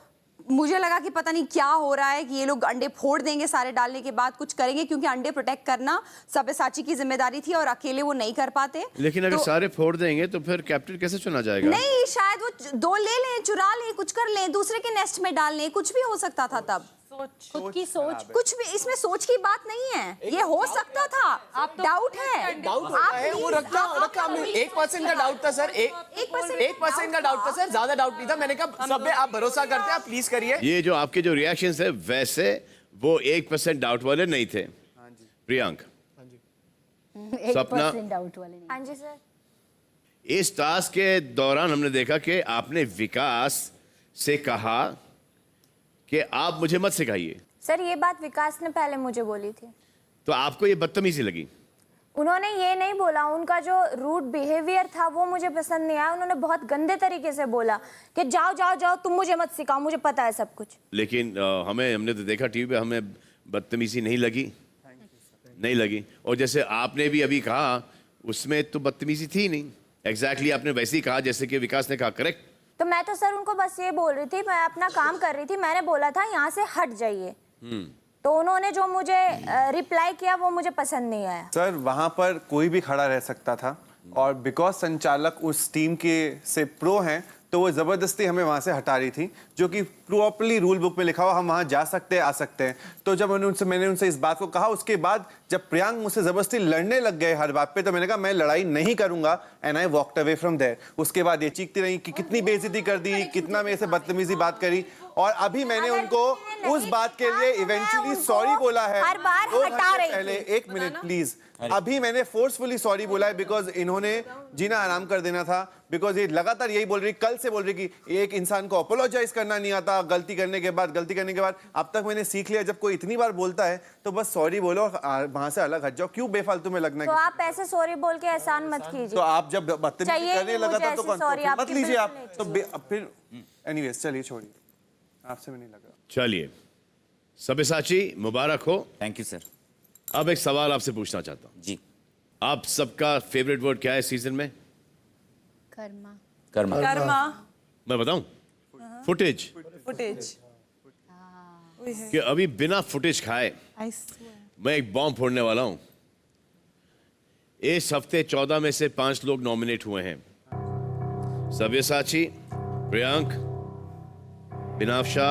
मुझे लगा कि पता नहीं क्या हो रहा है, कि ये लोग अंडे फोड़ देंगे सारे डालने के बाद, कुछ करेंगे, क्योंकि अंडे प्रोटेक्ट करना सब्यसाची की जिम्मेदारी थी और अकेले वो नहीं कर पाते। लेकिन अगर सारे फोड़ देंगे तो फिर कैप्टन कैसे चुना जाएगा? नहीं, शायद वो 2 ले लें, चुरा लें, कुछ कर लें, दूसरे के नेस्ट में डाल लें, कुछ भी हो सकता था तब। खुद की सोच, कुछ भी इसमें सोच की बात नहीं है, ये हो सकता था। आप डाउट है, डाउट होता है, वो रखा 1% का डाउट था सर, 1% का डाउट था सर, ज्यादा डाउट नहीं था। मैंने कहा सब आप भरोसा करते हैं, आप प्लीज करिए। ये जो आपके जो रिएक्शंस है, वैसे वो 1% डाउट वाले नहीं थे। प्रियांक, सपना, डाउट वाले नहीं। हाँ जी सर। इस टास्क के दौरान हमने देखा कि आपने विकास से कहा कि आप मुझे मत सिखाइए। सर ये बात विकास ने पहले मुझे बोली थी, तो आपको ये बदतमीजी लगी? उन्होंने ये नहीं बोला, उनका जो रूड बिहेवियर था वो मुझे पसंद नहीं आया। उन्होंने बहुत गंदे तरीके से बोला कि जाओ जाओ जाओ, तुम मुझे मत सिखाओ, मुझे पता है सब कुछ। लेकिन हमने तो देखा टीवी पे, हमें बदतमीजी नहीं लगी, नहीं लगी। और जैसे आपने भी अभी कहा, उसमें तो बदतमीजी थी नहीं, एग्जैक्टली आपने वैसे ही कहा जैसे कि विकास ने कहा, करेक्ट? तो मैं तो सर उनको बस ये बोल रही थी, मैं अपना काम कर रही थी, मैंने बोला था यहाँ से हट जाइए, तो उन्होंने जो मुझे रिप्लाई किया वो मुझे पसंद नहीं आया। सर वहां पर कोई भी खड़ा रह सकता था, और बिकॉज संचालक उस टीम के से प्रो हैं, तो वो जबरदस्ती हमें वहां से हटा रही थी, जो कि प्रॉपर्ली रूल बुक में लिखा हुआ, हम वहां जा सकते हैं, आ सकते हैं। तो जब मैंने उनसे इस बात को कहा, उसके बाद जब प्रियांक मुझसे जबरदस्ती लड़ने लग गए हर बात पे, तो मैंने कहा मैं लड़ाई नहीं करूंगा, and I walked away from there. उसके बाद ये चीखती रही कि कितनी बेइज्जती कर दी, कितना मेरे से बदतमीजी बात करी, और अभी मैंने उनको उस बात के लिए इवेंचुअली सॉरी बोला है। हर बार हटा रही पहले 1 मिनट प्लीज, अभी मैंने फोर्सफुली सॉरी बोला है, बिकॉज इन्होंने जीना आराम कर देना था, बिकॉज ये लगातार यही बोल रही, कल से बोल रही कि एक इंसान को अपोलोजाइज करना नहीं आता, गलती करने के बाद। अब तक मैंने सीख लिया, जब कोई इतनी बार बोलता है तो बस सॉरी बोलो और वहां से अलग हट जाओ, क्यों बेफालतू में लगना। तो आप ऐसे सॉरी बोल के एहसान मत कीजिए। तो आप जब बदतमीजी करने लगा था तो मत लीजिए आप, तो फिर एनीवेज चलिए छोड़िए, आपसे भी नहीं लगा। चलिए सब्यसाची, मुबारक हो। Thank you sir. अब एक सवाल आपसे पूछना चाहता हूँ जी। आप सबका फेवरेट वर्ड क्या है सीजन में? कर्मा। कर्मा कर्मा मैं बताऊं फुटेज फुटेज कि अभी बिना फुटेज खाए मैं एक बॉम्ब फोड़ने वाला हूं। इस हफ्ते 14 में से 5 लोग नॉमिनेट हुए हैं। सव्यसाची, प्रियांक, बिनाफ्शा,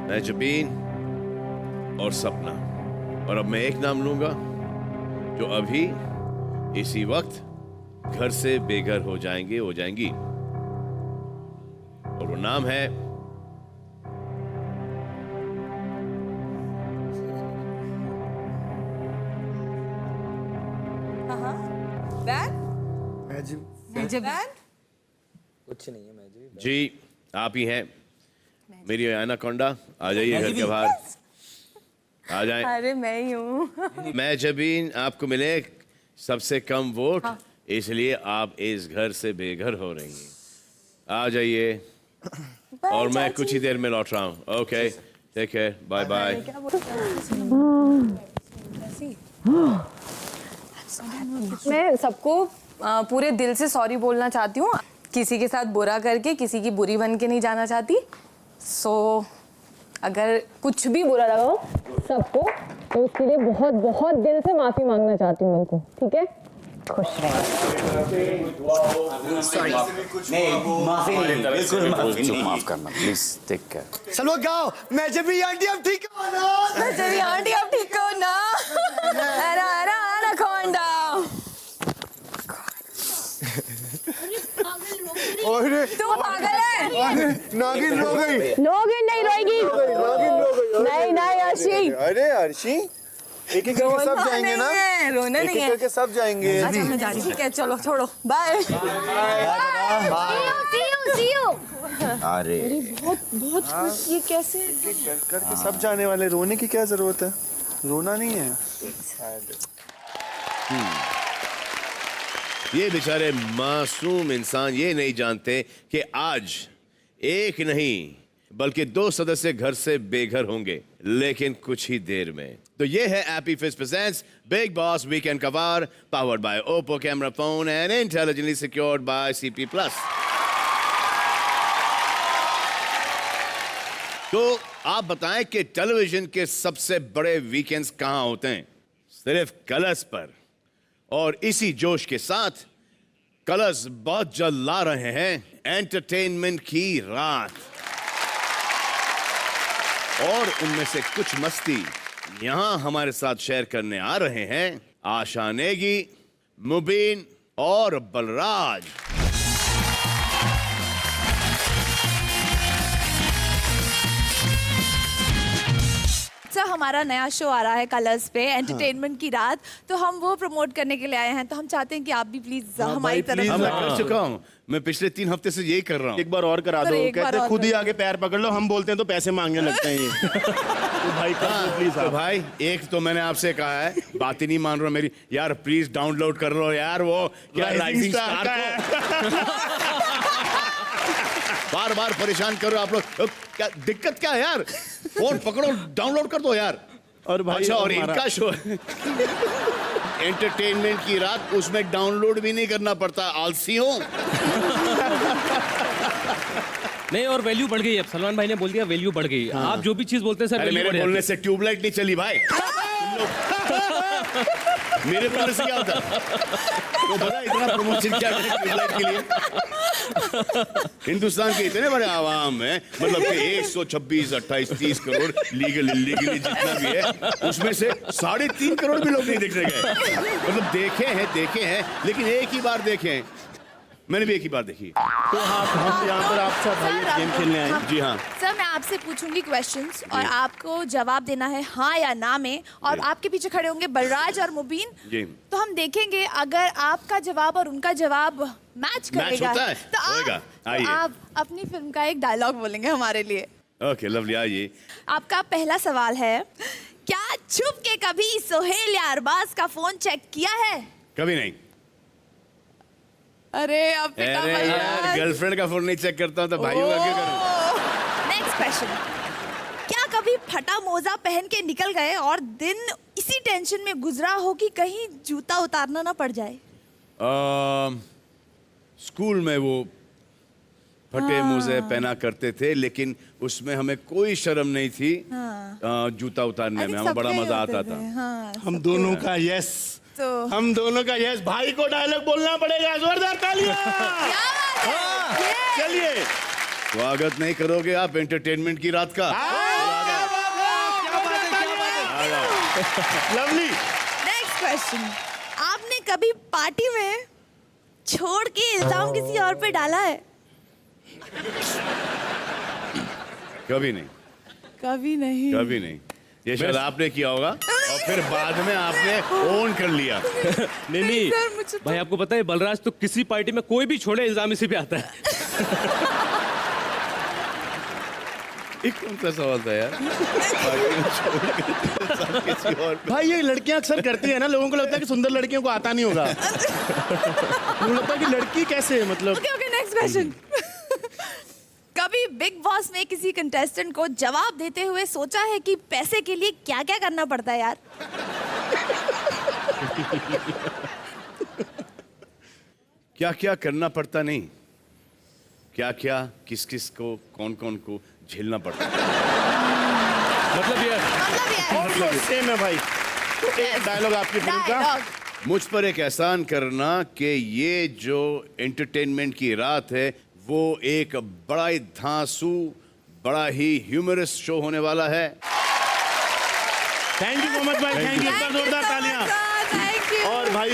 महजबीन और सपना। और अब मैं एक नाम लूंगा जो अभी इसी वक्त घर से बेघर हो जाएंगी। और वो नाम है कुछ नहीं है मैं जी, आप ही हैं मेरी एनाकोंडा। आ जाइए घर के बाहर, आ जाएं। अरे मैं ही हूँ। मैं जबीन आपको मिले सबसे कम वोट, इसलिए आप इस घर से बेघर हो रही हैं। आ जाइए और मैं कुछ ही देर में लौट रहा हूँ। Okay, take care, bye bye. मैं सबको पूरे दिल से सॉरी बोलना चाहती हूँ। किसी के साथ बुरा करके किसी की बुरी बन के नहीं जाना चाहती। अगर कुछ भी बुरा लगा हो सबको, तो उसके लिए बहुत बहुत दिल से माफी मांगना चाहती हूँ उनको। ठीक है, खुश माफ करना प्लीज, टेक केयर। चलो गाओ, मैं जब भी आंटी अब ठीक हो ना, मैं जब भी आंटी अब ठीक हो ना, एनाकोंडा। तू पागल है। नागिन रो गई। नागिन नहीं रोएगी। नहीं अर्शी। अरे अर्शी, एक एक करके सब जाएंगे ना, रोना नहीं है, करके सब जाएंगे। अच्छा मैं जा रही हूँ। ठीक है, चलो छोड़ो, बाय। See you. अरे बहुत खुश। ये कैसे करके सब जाने वाले, रोने की क्या जरूरत है, रोना नहीं है। ये बेचारे मासूम इंसान ये नहीं जानते कि आज एक नहीं बल्कि 2 सदस्य घर से बेघर होंगे, लेकिन कुछ ही देर में। तो ये है एपी फिज presents big boss weekend cover, powered by Oppo camera phone and intelligently secured by CP Plus। तो आप बताएं कि टेलीविजन के सबसे बड़े वीकेंड्स कहां होते हैं? सिर्फ कलर्स पर। और इसी जोश के साथ कलर्स बहुत जल्द ला रहे हैं एंटरटेनमेंट की रात, और उनमें से कुछ मस्ती यहां हमारे साथ शेयर करने आ रहे हैं आशा नेगी, मुबीन और बलराज। हमारा नया शो आ रहा है कलर्स पे, एंटरटेनमेंट की रात, तो हम वो प्रमोट करने के लिए आए हैं। तो हम चाहते हैं कि आप भी प्लीज हमारी तरफ से। मैं कर चुका हूं, मैं पिछले 3 हफ्ते से यही कर रहा हूं। एक बार और करा दो, कहते हैं खुद ही आगे पैर पकड़ लो, हम बोलते हैं तो पैसे मांगने लगते हैं ये। तो भाई प्लीज। तो भाई एक तो मैंने आपसे कहा है, बात ही नहीं मान रहा मेरी यार, प्लीज डाउनलोड कर लो यार, वो क्या राइजिंग स्टार को बार बार परेशान करो आप लोग। क्या दिक्कत क्या है यार, फोन पकड़ो डाउनलोड कर दो यार। और भाई अच्छा, और इनका शो है एंटरटेनमेंट की रात, उसमें डाउनलोड भी नहीं करना पड़ता, आलसी हो। नहीं, और वैल्यू बढ़ गई। अब सलमान भाई ने बोल दिया वैल्यू बढ़ गई। आप जो भी चीज बोलते हैं सर, अरे मेरे बोलने से ट्यूबलाइट नहीं चली भाई। मेरे बोलने से क्या होता? तो बता इतना प्रमोशन क्या है ट्यूबलाइट के लिए? हिंदुस्तान के इतने बड़े आवाम है, मतलब कि 126, 28, 30 करोड़ लीगल इलीगली जितना भी है, उसमें से 3.5 करोड़ भी लोग नहीं देखने गए। मतलब देखे हैं लेकिन एक ही बार देखे हैं। मैंने भी एक ही बार देखी। तो हम यहाँ पर आपसे भाई गेम खेलने आए। जी हाँ सर, मैं आपसे पूछूंगी क्वेश्चंस और आपको जवाब देना है हाँ या ना में, और आपके पीछे खड़े होंगे बलराज और मुबीन जी। तो हम देखेंगे अगर आपका जवाब और उनका जवाब मैच करेगा होता है? तो आप अपनी फिल्म का एक डायलॉग बोलेंगे हमारे लिए। ओके लवली, आइए। आपका पहला सवाल है, क्या छुप के कभी सोहेल या अरबाज का फोन चेक किया है? कभी नहीं। अरे अब अरे यार, गर्लफ्रेंड का फोन नहीं चेक करता हूं तो भाइयों का क्यों करूं? नेक्स्ट क्वेश्चन, क्या कभी फटा मोजा पहन के निकल गए और दिन इसी टेंशन में गुजरा हो कि कहीं जूता उतारना ना पड़ जाए? स्कूल में वो फटे मोजे पहना करते थे, लेकिन उसमें हमें कोई शर्म नहीं थी जूता उतारने में, हमें बड़ा मजा आता था। हम दोनों का यस, हम दोनों का यस। भाई को डायलॉग बोलना पड़ेगा, जोरदार तालियां। चलिए, स्वागत नहीं करोगे आप एंटरटेनमेंट की रात का? लवली। नेक्स्ट क्वेश्चन, आपने कभी पार्टी में छोड़ के इल्जाम किसी और पे डाला है? कभी नहीं, कभी नहीं, कभी नहीं। ये शायद आपने किया होगा और फिर बाद में आपने ओन कर लिया। नहीं भाई, आपको पता है बलराज तो किसी पार्टी में कोई भी छोड़े इल्जाम इसी पे आता है। एक कौन सा सवाल था यार? किसी और भाई ये लड़कियां अक्सर करती है ना, लोगों को लगता है कि सुंदर लड़कियों को आता नहीं होगा। मुझे लगता है कि लड़की कैसे, मतलब। Okay, next question. कभी बिग बॉस में किसी कंटेस्टेंट को जवाब देते हुए सोचा है कि पैसे के लिए क्या क्या करना पड़ता है यार? क्या क्या करना पड़ता नहीं, क्या क्या किस किस को कौन कौन को झेलना पड़ता है। मतलब सेम है भाई। एक डायलॉग आपकी फिल्म का। मुझ पर एक एहसान करना कि ये जो एंटरटेनमेंट की रात है वो एक बड़ा ही धांसू, बड़ा ही ह्यूमरस शो होने वाला है। थैंक यू सो मच भाई, थैंक यू। एक बार जोरदार तालियां। और भाई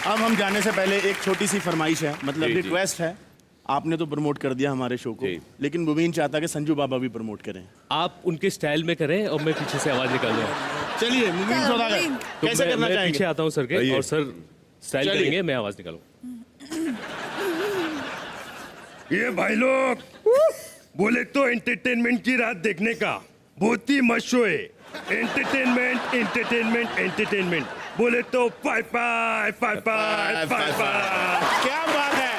अब हम जाने से पहले एक छोटी सी फरमाइश है, मतलब रिक्वेस्ट है। आपने तो प्रमोट कर दिया हमारे शो को, लेकिन मुबीन चाहता कि संजू बाबा भी प्रमोट करें। आप उनके स्टाइल में करें और मैं पीछे से आवाज निकाल दूं। चलिए मुबीन सौदागर, कैसे करना चाहेंगे? पीछे आता हूं सर के, और सर स्टाइल करेंगे, मैं आवाज निकालूं। ये भाई लोग बोले तो एंटरटेनमेंट की रात देखने का बहुत ही मस्त शो है। एंटरटेनमेंट एंटरटेनमेंट एंटरटेनमेंट बोले तो पाई पाई पाई पाई पाई पाई। क्या बात है।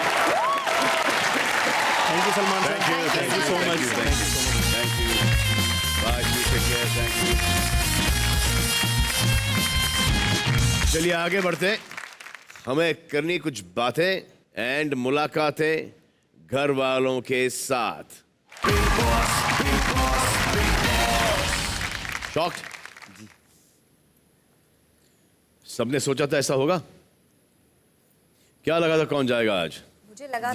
Thank you Salman sir, thank you so much, thank you. Bye, take care, thank you. चलिए आगे बढ़ते, हमें करनी कुछ बातें एंड मुलाकातें घर वालों के साथ। शॉक्ड? सबने सोचा था ऐसा होगा? क्या लगा था कौन जाएगा आज? मुझे लगा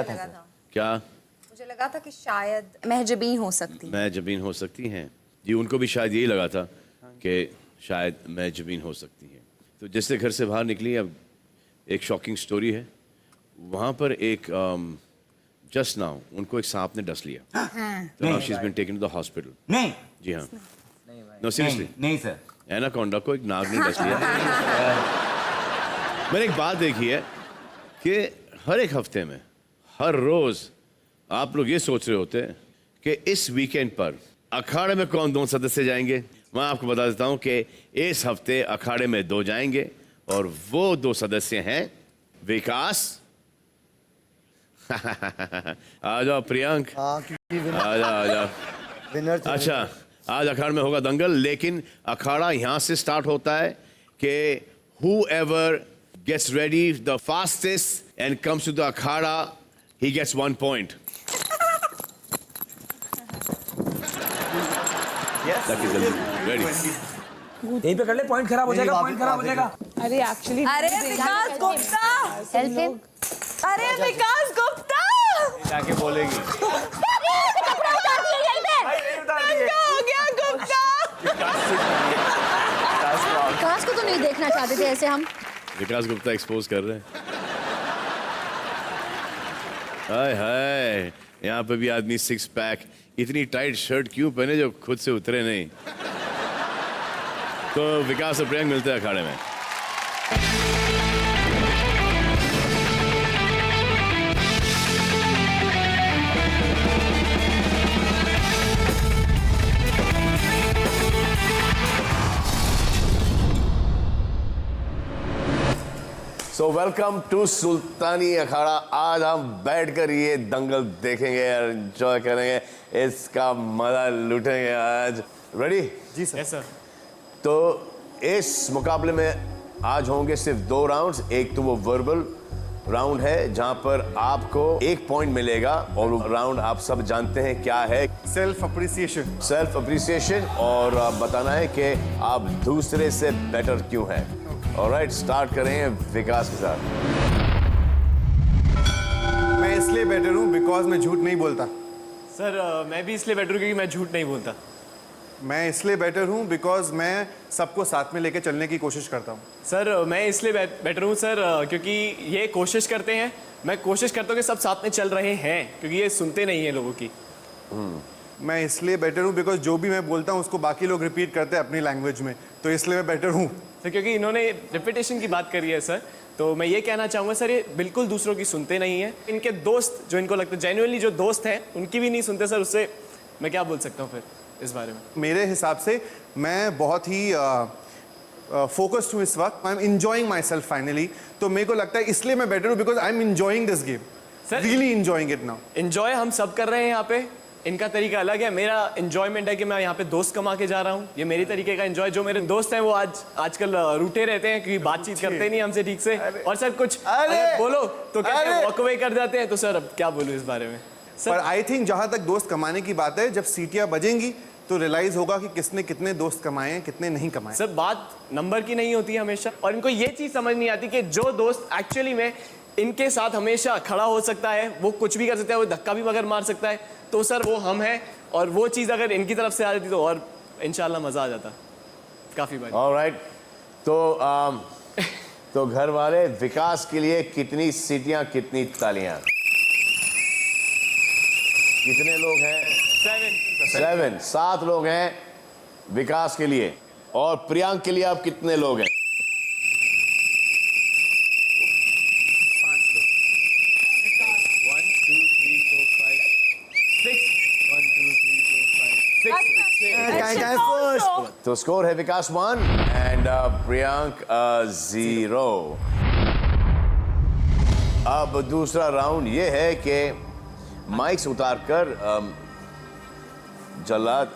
था क्या? मुझे लगा था कि शायद महजबीन हो सकती है। महजबीन हो सकती हैं जी, उनको भी शायद यही लगा था कि शायद महजबीन हो सकती हैं। तो जैसे घर से बाहर निकली, अब एक शॉकिंग स्टोरी है। वहाँ पर एक जस्ट नाउ उनको एक सांप ने डस लिया। तो now she is been taken to the hospital. नहीं जी हाँ, नो सीरियसली नहीं सर, एनाकोंडा को एक नाग ने डस लिया। मैंने एक बात देखी है कि हर एक हफ्ते में, हर रोज आप लोग ये सोच रहे होते हैं कि इस वीकेंड पर अखाड़े में कौन 2 सदस्य जाएंगे। मैं आपको बता देता हूं कि इस हफ्ते अखाड़े में 2 जाएंगे और वो 2 सदस्य हैं विकास। आ जाओ प्रियंक, आ जाओ। अच्छा, आज अखाड़े में होगा दंगल, लेकिन अखाड़ा यहां से स्टार्ट होता है कि whoever gets ready the fastest and comes to the akhada, he gets 1 point. Yes. Ready. यहीं पे कर ले, पॉइंट खराब हो जाएगा, पॉइंट खराब हो जाएगा। अरे एक्चुअली, अरे विकास गुप्ता, हेल्प हिम। अरे विकास गुप्ता जाके बोलेगी। कपड़ा उतार दिया यहीं पे। क्या हो गया गुप्ता? विकास को तो नहीं देखना चाहते थे ऐसे हम। विकास गुप्ता एक्सपोज कर रहे हैं। हाय हाय, यहाँ पे भी आदमी 6 पैक, इतनी टाइट शर्ट क्यों पहने जो खुद से उतरे नहीं। तो विकास और प्रियंक मिलते हैं अखाड़े में। सो वेलकम टू सुल्तानी अखाड़ा। आज हम बैठकर ये दंगल देखेंगे और एंजॉय करेंगे, इसका मजा लूटेंगे आज। रेडी? जी सर। Yes sir. तो इस मुकाबले में आज होंगे सिर्फ 2 राउंड्स, एक तो वो वर्बल राउंड है जहां पर आपको 1 पॉइंट मिलेगा और वो राउंड आप सब जानते हैं क्या है। Self appreciation. सेल्फ अप्रिसिएशन और बताना है कि आप दूसरे से बेटर क्यों हैं। ऑलराइट, स्टार्ट करें विकास के साथ। मैं इसलिए बेटर हूँ बिकॉज मैं झूठ नहीं बोलता। सर मैं भी इसलिए बेटर हूँ क्योंकि मैं झूठ नहीं बोलता। मैं इसलिए बेटर हूँ बिकॉज मैं सबको साथ में लेके चलने की कोशिश करता हूँ। सर मैं इसलिए बेटर हूँ सर क्योंकि ये कोशिश करते हैं, मैं कोशिश करता हूँ कि सब साथ में चल रहे हैं क्योंकि ये सुनते नहीं हैं लोगों की। मैं इसलिए बेटर हूँ बिकॉज जो भी मैं बोलता हूँ उसको बाकी लोग रिपीट करते हैं अपनी लैंग्वेज में, तो इसलिए मैं बेटर हूँ। सर क्योंकि इन्होंने रिपीटेशन की बात करी है सर, तो मैं ये कहना चाहूँगा सर ये बिल्कुल दूसरों की सुनते नहीं हैं। इनके दोस्त जो इनको लगता है जेन्युइनली जो दोस्त हैं उनकी भी नहीं सुनते सर, उससे मैं क्या बोल सकता हूँ फिर इस बारे में। मेरे हिसाब से मैं बहुत ही फोकस्ड हूँ इस वक्त। I am enjoying my self finally, तो मेरे को लगता है इसलिए मैं बेटर हूँ because I am enjoying this game, really enjoying it now. Enjoy हम सब कर रहे हैं यहाँ पे, इनका तरीका अलग है। मेरा इंजॉयमेंट है कि मैं यहाँ पे दोस्त कमा के जा रहा हूँ, ये मेरी तरीके का इंजॉय। जो मेरे दोस्त हैं वो आजकल रूठे रहते हैं क्योंकि बातचीत करते नहीं हमसे ठीक से, और सर कुछ अगर बोलो तो कहते वॉक अवे कर जाते हैं। तो सर अब क्या बोलूँ इस बारे में। पर आई थिंक जहां तक दोस्त कमाने की बात है, जब सीटियां बजेंगी तो रियलाइज होगा कि किसने कितने दोस्त कमाए हैं, कितने नहीं कमाए। सर बात नंबर की नहीं होती है हमेशा, और इनको ये चीज समझ नहीं आती कि जो दोस्त एक्चुअली में इनके साथ हमेशा खड़ा हो सकता है, वो कुछ भी कर सकता है, वो धक्का भी मगर मार सकता है, तो सर वो हम हैं। और वो चीज अगर इनकी तरफ से आ जाती तो और इंशाल्लाह मजा आ जाता काफी बार। ऑलराइट, तो घर वाले विकास के लिए कितनी सीटियां, कितनी तालियां? कितने लोग हैं? 7 लोग हैं विकास के लिए। और प्रियांक के लिए आप कितने लोग हैं? 5 लोग। 1 2 3 4 5 6 1 2 3 4 5 6। तो स्कोर है विकास 1 एंड प्रियांक 0। अब दूसरा राउंड ये है कि माइक्स उतारकर जल्लाद,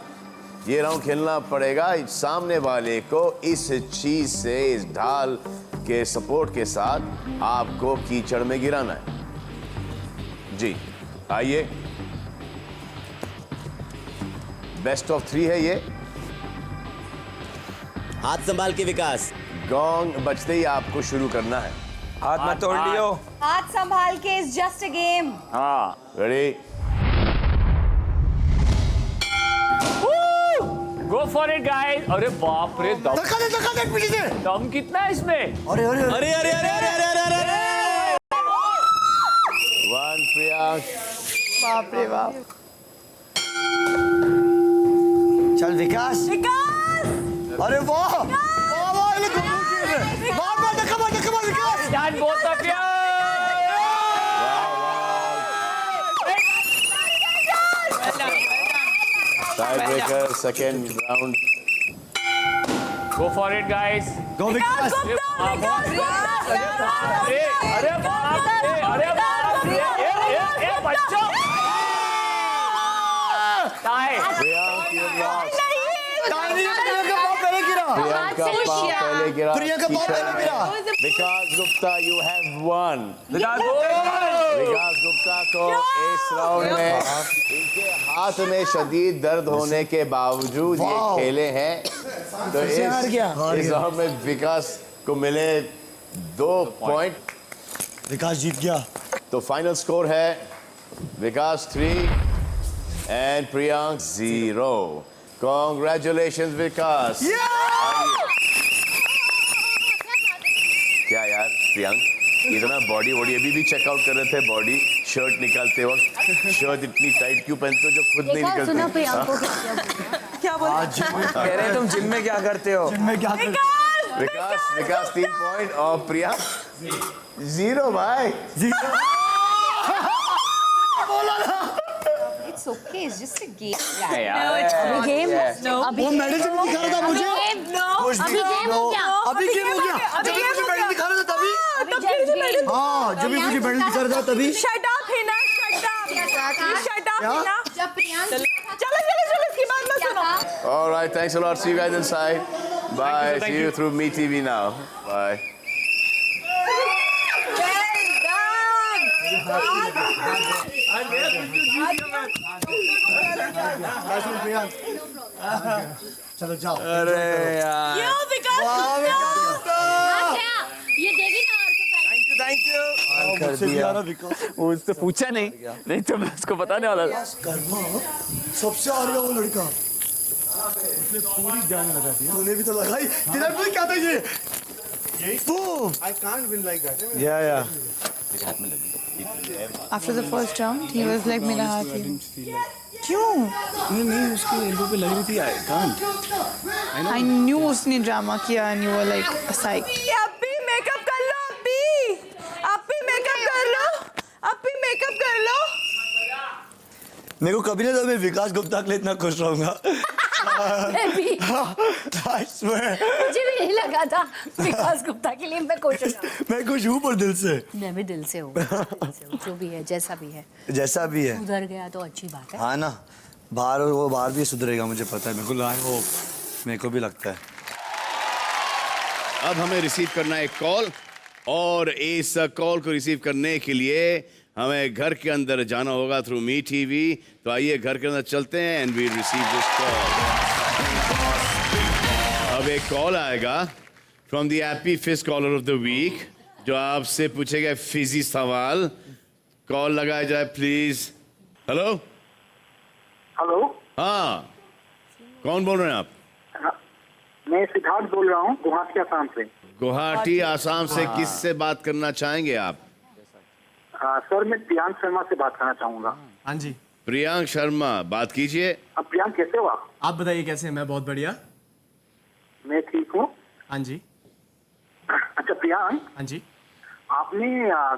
ये राउंड खेलना पड़ेगा सामने वाले को इस चीज से, इस ढाल के सपोर्ट के साथ आपको कीचड़ में गिराना है। जी आइए, बेस्ट ऑफ 3 है ये। हाथ संभाल के विकास। गोंग बजते ही आपको शुरू करना है। हाथ मत तोड़ लियो। हाथ संभाल के, इज जस्ट अ गेम। हाँ, ready, go for it guys. अरे बाप रे, दम पीछे से। दम कितना है इसमें? अरे अरे अरे अरे अरे अरे अरे अरे 1 प्रियांक। बाप रे बाप। चल विकास। अरे वाह वाह वाह, ये घूम के मार मार धक्का मार Vikas. Done both of you. Tie breaker, second round. Go for it guys. Go Vikas. अरे बाप रे, अरे बाप रे, ये बच्चों। Tie. Priyank you lost. Priyanka पाप पहले गिरा। प्रियांका पाप पहले गिरा। प्रियंका पाप पहले गिरा। विकास गुप्ता, यू हैव वन। विकास गुप्ता को इस राउंड में इनके हाथ में शदीद दर्द होने के बावजूद ये खेले हैं, तो इस राउंड में विकास को मिले 2 पॉइंट। विकास जीत गया। तो फाइनल स्कोर है विकास 3 एंड प्रियांक 0। कॉन्ग्रेचुलेशन विकास। क्या यार प्रियांक, इतना बॉडी अभी भी चेकआउट कर रहे थे, बॉडी शर्ट निकालते वक्त शर्ट इतनी टाइट क्यों पहनते हो जो खुद नहीं निकलती? क्या बोला? कह रहे हैं तुम जिम में क्या करते हो? जिम में क्या करते हो? विकास 3 पॉइंट और प्रियांक 0 भाई। 0 बोला ना। It's okay, it's just a game. अभी गेम। वो मेडल से दिखा रहा था मुझे। अभी गेम हो गया। अभी गेम हो गया। जब मुझे मेडल दिखा रहा था तभी। हाँ, जब मुझे मेडल दिखा रहा था तभी। Shut up Hina, shut up। Shut up Hina. जब प्रियांक चलो इसकी बात मत सुनो। All right, thanks a lot. See you guys inside. Bye. See you through Me TV now. Bye. Well done. चलो जाओ। अरे यार क्यों विकास ये देगी ना थैंक यू कर दिया वो उससे पूछा नहीं तो मैं उसको बताने वाला था। सबसे आ गया वो लड़का, उसने पूरी जान लगा दी। तूने भी तो लगाई। तेरा कोई क्या था ये? Boom! I can't win like that. Yeah. After the first round, he was like मेरा हाथ ही। क्यों? नहीं उसके एल्बो पे लग रही थी। I can't. I knew उसने ड्रामा किया and you were like psych. अभी मेकअप कर लो अभी मेकअप कर लो मेकअप कर लो। मेरे को कभी नहीं लगा मैं विकास गुप्ता के लिए इतना खुश रहूंगा। I swear. मुझे भी नहीं लगा था विकास गुप्ता के लिए मैं खुश हूँ। मैं खुश हूँ पर दिल से। मैं भी दिल से हूँ जो भी है जैसा भी है सुधर गया तो अच्छी बात है। हाँ ना, वो बाहर भी सुधरेगा मुझे पता है। मेरे को भी लगता है। अब हमें रिसीव करना है एक कॉल, और इस कॉल को रिसीव करने के लिए हमें घर के अंदर जाना होगा थ्रू मी टीवी। तो आइए घर के अंदर चलते हैं and we receive this call. अब एक कॉल आएगा from the happy fish caller of the week, जो आपसे पूछेगा फिजी सवाल। कॉल लगाया जाए प्लीज। Hello hello. हाँ, कौन बोल रहे हैं आप? मैं सिद्धार्थ बोल रहा हूँ गुवाहाटी आसाम से। गुवाहाटी आसाम से किससे बात करना चाहेंगे आप? सर मैं प्रियांक शर्मा से बात करना चाहूंगा। हाँ जी प्रियांक शर्मा, बात कीजिए। अब प्रियांक कैसे हो आप? आप बताइए कैसे हैं? मैं बहुत बढ़िया। मैं ठीक हूँ। हाँ जी। अच्छा प्रियांक, हाँ जी। आपने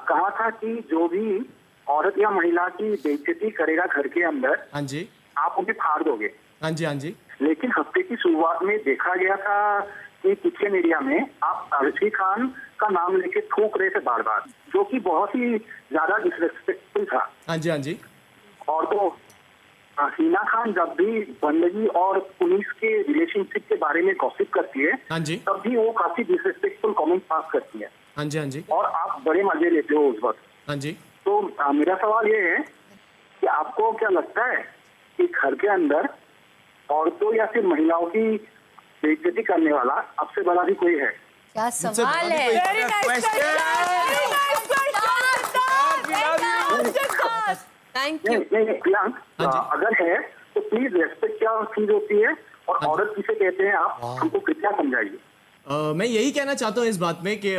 कहा था कि जो भी औरत या महिला की बेइज्जती करेगा घर के अंदर, हाँ जी, आप उन्हें फाड़ दोगे। हाँ जी, हाँ जी। लेकिन हफ्ते की शुरुआत में देखा गया था कि किचन एरिया में आप अर्शी खान का नाम लेके थूक रहे थे बार बार, जो कि बहुत ही ज्यादा डिसरेस्पेक्टफुल था। हाँ जी, हाँ जी। और तो हिना खान जब भी बंदगी और पुलिस के रिलेशनशिप के बारे में गॉसिप करती है, हाँ जी, तब भी वो काफी डिसरेस्पेक्टफुल कमेंट पास करती है। हाँ जी, हाँ जी। और आप बड़े मजे लेते हो उस वक्त। हाँ जी। तो मेरा सवाल ये है कि आपको क्या लगता है कि घर के अंदर औरतों या फिर महिलाओं की बेइज्जती करने वाला आपसे बड़ा भी कोई है? क्या सवाल है। Thank you. प्रियांक, अगर है तो प्लीज रेस्पेक्ट क्या चीज होती है और औरत किसे कहते हैं, आप हमको कृपया समझाइए। मैं यही कहना चाहता हूँ इस बात में कि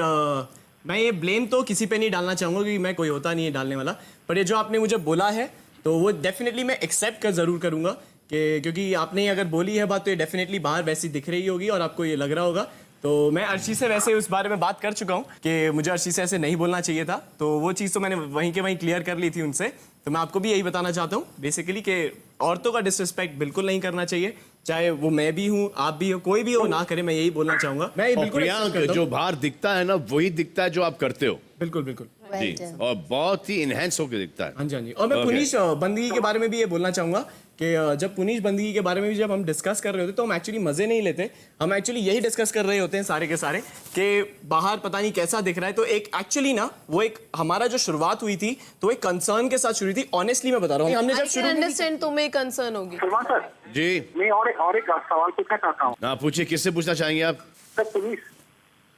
मैं ये ब्लेम तो किसी पे नहीं डालना चाहूँगा, क्योंकि मैं कोई होता नहीं है डालने वाला। पर ये जो आपने मुझे बोला है तो वो डेफिनेटली मैं एक्सेप्ट कर ज़रूर करूँगा, कि क्योंकि आपने अगर बोली है बात तो ये डेफिनेटली बाहर वैसी दिख रही होगी और आपको ये लग रहा होगा। तो मैं अर्शी से वैसे उस बारे में बात कर चुका हूँ कि मुझे अर्शी से ऐसे नहीं बोलना चाहिए था, तो वो चीज़ तो मैंने वहीं के वहीं क्लियर कर ली थी उनसे। तो मैं आपको भी यही बताना चाहता हूँ बेसिकली कि औरतों का डिसरिस्पेक्ट बिल्कुल नहीं करना चाहिए, चाहे वो मैं भी हूँ, आप भी हो, कोई भी हो, ना करे। मैं यही बोलना चाहूँगा। मैं बिल्कुल प्रियांक, जो बाहर दिखता है ना वही दिखता है जो आप करते हो। बिल्कुल बिल्कुल जी, और बहुत ही इनहेंस होकर दिखता है। हाँ जी, हाँ जी। और मैं पुनीश बंदगी के बारे में भी ये बोलना चाहूँगा कि जब पुनीश बंदगी के बारे में भी जब हम डिस्कस कर रहे होते तो हम एक्चुअली मज़े नहीं लेते, हम एक्चुअली यही डिस्कस कर रहे होते हैं सारे के सारे कि बाहर पता नहीं कैसा दिख रहा है। तो एक एक्चुअली ना वो एक हमारा जो शुरुआत हुई थी तो एक कंसर्न के साथ शुरू हुई थी। ऑनेस्टली मैं बता रहा हूँ, हमने जब शुरू अंडरस्टैंड तुम्हें कंसर्न होगी। सलमान सर जी, मैं और एक सवाल पूछना चाहता हूँ। हाँ पूछिए, किससे पूछना चाहेंगे आप? Sir police.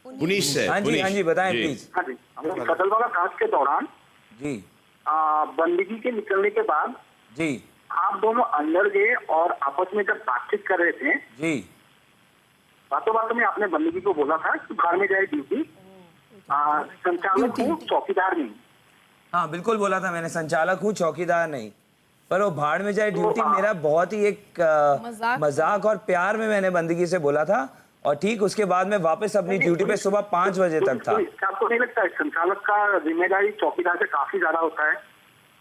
पुनीश से। हाँ जी, हाँ जी, बताएं प्लीज। हाँ जी, कतल वाला कांच के दौरान जी बंदगी के निकलने के बाद जी आप दोनों अंदर गए और आपस में जब बातचीत कर रहे थे जी, बातों बातों में आपने बंदगी को बोला था कि बाहर में जाए ड्यूटी, संचालक हूँ चौकीदार नहीं। हाँ बिल्कुल बोला था मैंने, संचालक हूँ चौकीदार नहीं। पर वो भाड़ में जाए ड्यूटी मेरा बहुत ही एक मजाक और प्यार में मैंने बंदगी से बोला था, और ठीक उसके बाद मैं वापस अपनी ड्यूटी पे सुबह 5 बजे तक था। आपको नहीं लगता है संचालक का जिम्मेदारी चौकीदार से काफी ज्यादा होता है?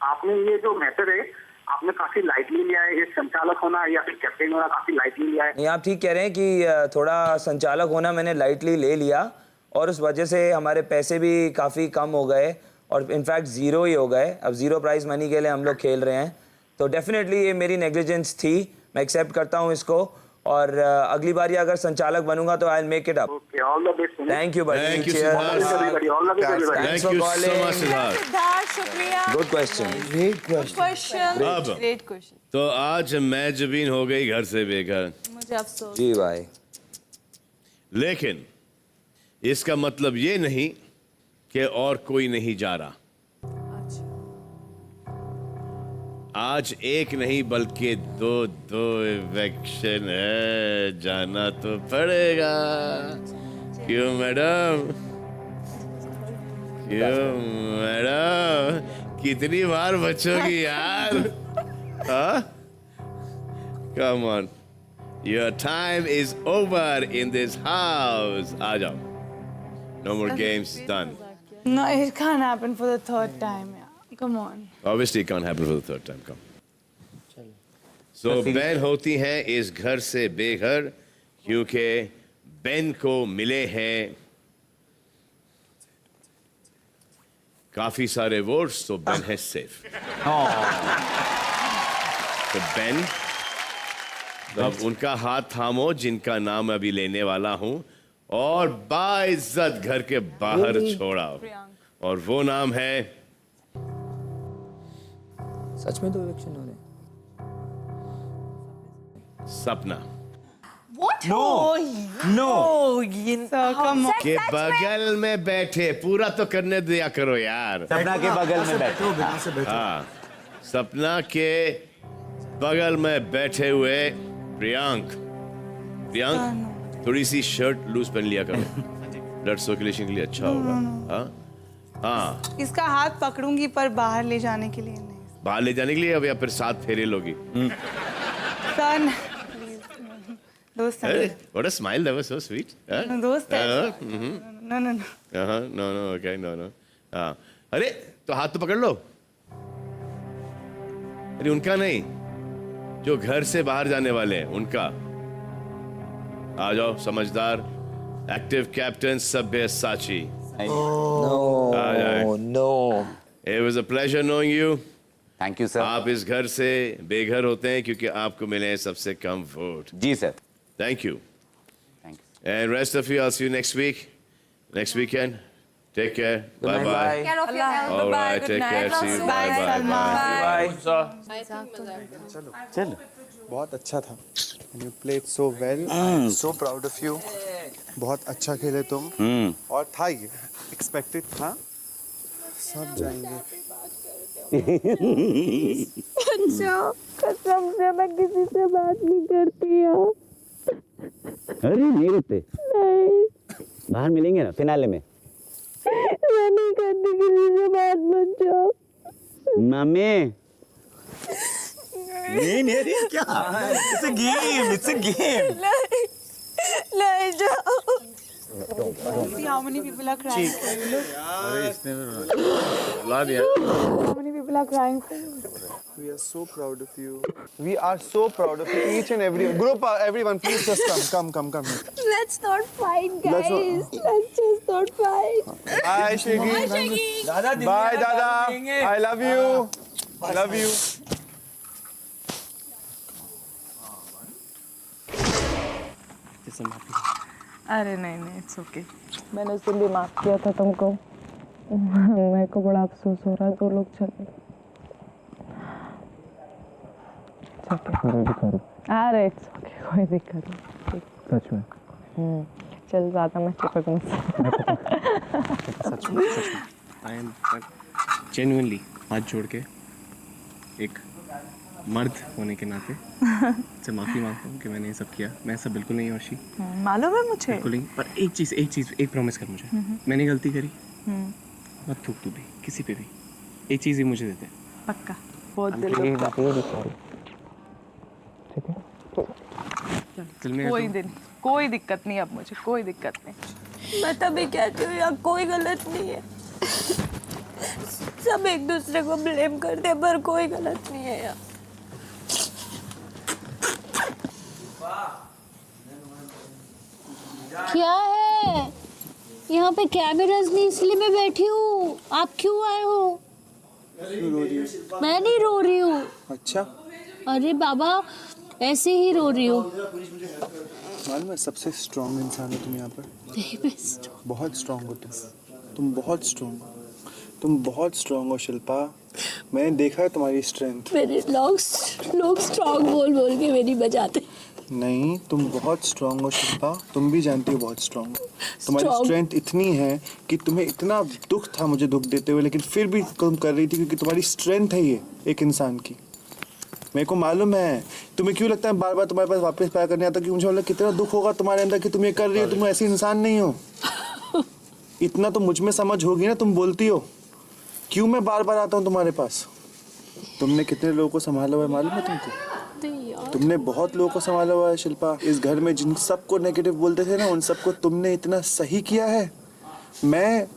आपने ये जो मैटर है आपने काफी लाइटली लिया है, ये संचालक होना या फिर कैप्टन होना काफी लाइटली लिया है। नहीं, आप ठीक कह रहे हैं कि थोड़ा संचालक होना मैंने लाइटली ले लिया, और उस वजह से हमारे पैसे भी काफ़ी कम हो गए और इनफैक्ट ज़ीरो ही हो गए। अब ज़ीरो प्राइस मनी के लिए हम लोग खेल रहे हैं। तो डेफिनेटली ये मेरी नेग्लिजेंस थी, मैं एक्सेप्ट करता हूँ इसको, और अगली बार अगर संचालक बनूंगा तो I will make it up. Okay, all the best. Thank you buddy. Thank you, Cheers. Siddharth. All the best everybody. Thanks Thank for you so calling. much, Siddharth. Siddharth शुक्रिया। Good question. Great question. Question अब great question. तो आज मैं जबीन हो गई घर से बेघर, मुझे अफसोस। जी भाई। लेकिन इसका मतलब ये नहीं कि और कोई नहीं जा रहा। आज एक नहीं बल्कि दो इवेक्शन है, जाना तो पड़ेगा। क्यों मैडम? क्यों मैडम? कितनी बार बचोगी यार? हाँ? Come on. Your time is over in this house. आ जाओ. No more games. Done. No, it can't happen for the third time. Yeah. Come on. Obviously, it can't happen for the third time. Come. So, ban होती हैं इस घर से बेघर क्योंकि ban को मिले हैं काफी सारे वोट्स, तो बैन है सेफ। तो बैन, अब उनका हाथ थामो जिनका नाम अभी लेने वाला हूं और बाइज्जत घर के बाहर छोड़ाओ, और वो नाम है। सच में 2 इलेक्शन हो रहे हैं? सपना। What? No. के बगल में बैठे, पूरा तो करने दिया करो यार। सपना के बगल में बैठे। हाँ, सपना के बगल में बैठे हुए प्रियांक। थोड़ी सी शर्ट लूज पहन लिया करो, ब्लड सर्कुलेशन के लिए अच्छा होगा। हाँ हाँ, इसका हाथ पकड़ूंगी पर बाहर ले जाने के लिए नहीं। बाहर ले जाने के लिए अब, या फिर साथ फेरे लोगी? सन दोस्त है। What a smile, that was so sweet. दोस्त है। No. No, okay, no. हाँ, अरे तो हाथ तो पकड़ लो। अरे उनका नहीं, जो घर से बाहर जाने वाले हैं उनका। आ जाओ समझदार, active captain Sabyasachi. No. It was a pleasure knowing you. Thank you sir. आप इस घर से बेघर होते हैं क्योंकि आपको मिले हैं सबसे कम वोट। जी sir. Thank you. And rest of you, I'll see you next week, next weekend. Take care. Bye bye. All right, take care. See you. Bye. चलो, बहुत अच्छा था। You played so well. So proud of you. बहुत अच्छा खेले तुम। और था ये expected था। सब जाएंगे। कसम से मैं किसी से बात नहीं करती हूँ। अरे नहीं रुकते। नहीं। बाहर मिलेंगे ना फिनाले में। मैं नहीं करती किसी से बात, मत जाओ। मामे। नहीं क्या? It's a game. ले जाओ। See how many people are crying for you. अरे इसने How many people are crying for you. We are so proud of you. We are so proud of you. Each and every group, everyone, please just come. Let's not fight, guys. Let's just not fight. Bye, Shigi. Bye, Dada. I love you. Love you. अरे नहीं, it's okay. मैंने उस दिन भी माफ किया था तुमको। मेरे को बड़ा अफसोस हो रहा है, 2 लोग चले। अरे इट्स ओके, कोई दिक्कत नहीं। सच में? चल ज़्यादा मैं चिपक सच में आई एम जेन्युइनली हाथ जोड़ के एक मर्द होने के नाते से माफ़ी मांगता हूँ कि मैंने ये सब किया। मैं ऐसा बिल्कुल नहीं अर्शी, मालूम है मुझे। बिल्कुल नहीं। पर एक प्रॉमिस कर मुझे, मैंने गलती करी, मत थूक तू भी किसी पे भी। एक चीज़ ही मुझे देते। पक्का। बहुत दिल कोई दिक्कत नहीं अब मुझे, कोई दिक्कत नहीं। मैं तभी कहती हूँ यार, कोई गलत नहीं है। सब एक दूसरे को ब्लेम करते हैं पर कोई गलत नहीं है यार। क्या है यहाँ पे? कैमरास नहीं, इसलिए मैं बैठी हूँ। आप क्यों आए हो? मैं नहीं रो रही हूँ। अच्छा। अरे बाबा, ऐसे ही रो रही हूँ। मालूम है सबसे स्ट्रॉन्ग इंसान हो तुम यहाँ पर। नहीं मैं strong। बहुत स्ट्रॉन्ग हो तुम बहुत स्ट्रॉन्ग हो, तुम बहुत स्ट्रॉन्ग हो शिल्पा। मैंने देखा है तुम्हारी स्ट्रेंथ। मेरे लोग स्ट्रॉन्ग बोल बोल के मेरी बजाते। नहीं, तुम बहुत स्ट्रॉन्ग हो शिल्पा, तुम भी जानती हो बहुत स्ट्रॉन्ग हो। तुम्हारी स्ट्रेंथ इतनी है कि तुम्हें इतना दुख था मुझे दुख देते हुए, लेकिन फिर भी तुम कर रही थी क्योंकि तुम्हारी स्ट्रेंथ है ये एक इंसान की। मेरे को मालूम है तुम्हें क्यों लगता है बार बार तुम्हारे पास वापस प्यार करने आता, क्योंकि मुझे मतलब कितना दुख होगा तुम्हारे अंदर कि तुम ये कर रही हो, तुम ऐसी इंसान नहीं हो। इतना तो मुझ में समझ होगी ना, तुम बोलती हो क्यों मैं बार बार आता हूँ तुम्हारे पास। तुमने कितने लोगों को संभाला हुआ है मालूम है तुमको? तुमने बहुत लोगों को संभाला हुआ है शिल्पा। इस घर में जिन सबको नेगेटिव बोलते थे ना, उन सबको तुमने इतना सही किया है। मैं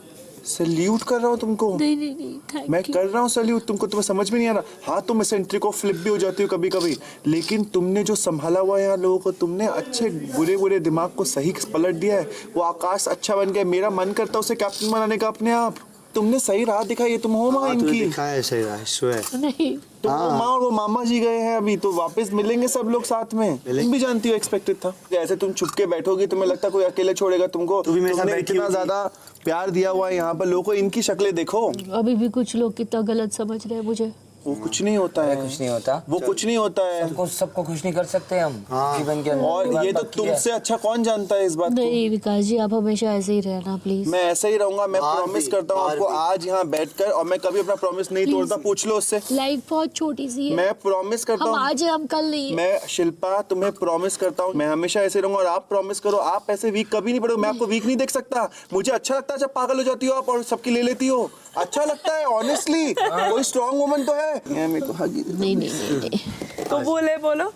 सल्यूट कर रहा हूँ तुमको। नहीं, मैं कर रहा हूँ सल्यूट तुमको। तुम्हें समझ में नहीं आ रहा। हाँ तुम एसेंट्रिक हो, फ्लिप भी हो जाती हो कभी कभी, लेकिन तुमने जो संभाला हुआ है यहाँ लोगों को, तुमने अच्छे बुरे दिमाग को सही पलट दिया है। वो आकाश अच्छा बन गया। मेरा मन करता है उसे कैप्टन बनाने का अपने आप। तुमने सही राह दिखाई है। तुम हो माँ इनकी। दिखाया सही राह। नहीं तो वो माँ और वो मामा जी गए हैं अभी, तो वापस मिलेंगे सब लोग साथ में। तुम भी जानती हो एक्सपेक्टेड था। ऐसे तुम छुप के बैठोगी, तुम्हें लगता कोई अकेले छोड़ेगा तुमको। तुमने इतना ज्यादा प्यार दिया हुआ है यहाँ पर लोगों को। इनकी शक्लें देखो। अभी भी कुछ लोग कितना गलत समझ रहे हैं मुझे। वो कुछ नहीं होता है। कुछ नहीं होता। वो कुछ नहीं होता है। सबको खुश नहीं कर सकते हम जीवन के अंदर। और ये तो तुमसे अच्छा कौन जानता है इस बात को। नहीं विकास जी, आप हमेशा ऐसे ही रहना प्लीज। मैं ऐसे ही रहूंगा। मैं प्रॉमिस करता हूँ आपको आज यहाँ बैठकर, और मैं कभी अपना प्रॉमिस नहीं तोड़ता। पूछ लो उससे। लाइफ बहुत छोटी सी है। मैं प्रॉमिस करता हूँ। हम आज हम कल नहीं। मैं शिल्पा तुम्हें प्रॉमिस करता हूँ मैं हमेशा ऐसे रहूंगा, और आप प्रॉमिस करो आप ऐसे वीक कभी नहीं पड़ोगे। मैं आपको वीक नहीं देख सकता। मुझे अच्छा लगता है जब पागल हो जाती हो आप और सबकी ले लेती हो। अच्छा लगता है ऑनेस्टली। कोई स्ट्रॉन्ग वुमन तो है। मेरे को नहीं। कबूल बोलो।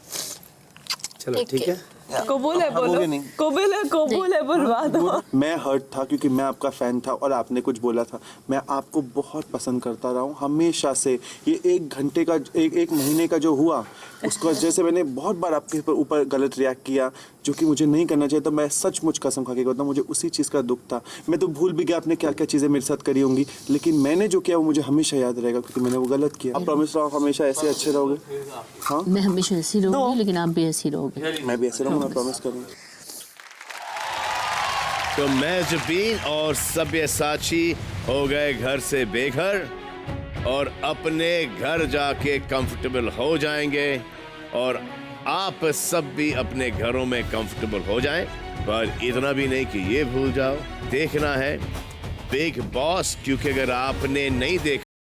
चलो ठीक है। कबूल है बोलो। कबूल है बुलवा दो। मैं हर्ट था क्योंकि मैं आपका फैन था और आपने कुछ बोला था। मैं आपको बहुत पसंद करता रहा हूँ हमेशा से। ये 1 घंटे का एक महीने का जो हुआ, उसको वजह से मैंने बहुत बार आपके ऊपर गलत रिएक्ट किया, जो कि मुझे नहीं करना चाहिए था। मैं सचमुच कसम खा के कहता हूँ, मुझे उसी चीज़ का दुख था। मैं तो भूल भी गया आपने क्या क्या चीज़ें मेरे साथ करी होंगी, लेकिन मैंने जो किया वो मुझे हमेशा याद रहेगा क्योंकि मैंने वो गलत किया। आप प्रॉमिस रहो हमेशा ऐसे अच्छे रहोगे। हाँ मैं हमेशा ऐसी रहूंगी, लेकिन आप भी ऐसी रहोगे। मैं भी ऐसे रहूँगा, मैं प्रॉमिस करूँगा। तो मेजबीन और सब्यसाची हो गए घर से बेघर और अपने घर जाके कंफर्टेबल हो जाएंगे, और आप सब भी अपने घरों में कंफर्टेबल हो जाएं। पर इतना भी नहीं कि ये भूल जाओ, देखना है बिग बॉस, क्योंकि अगर आपने नहीं देखा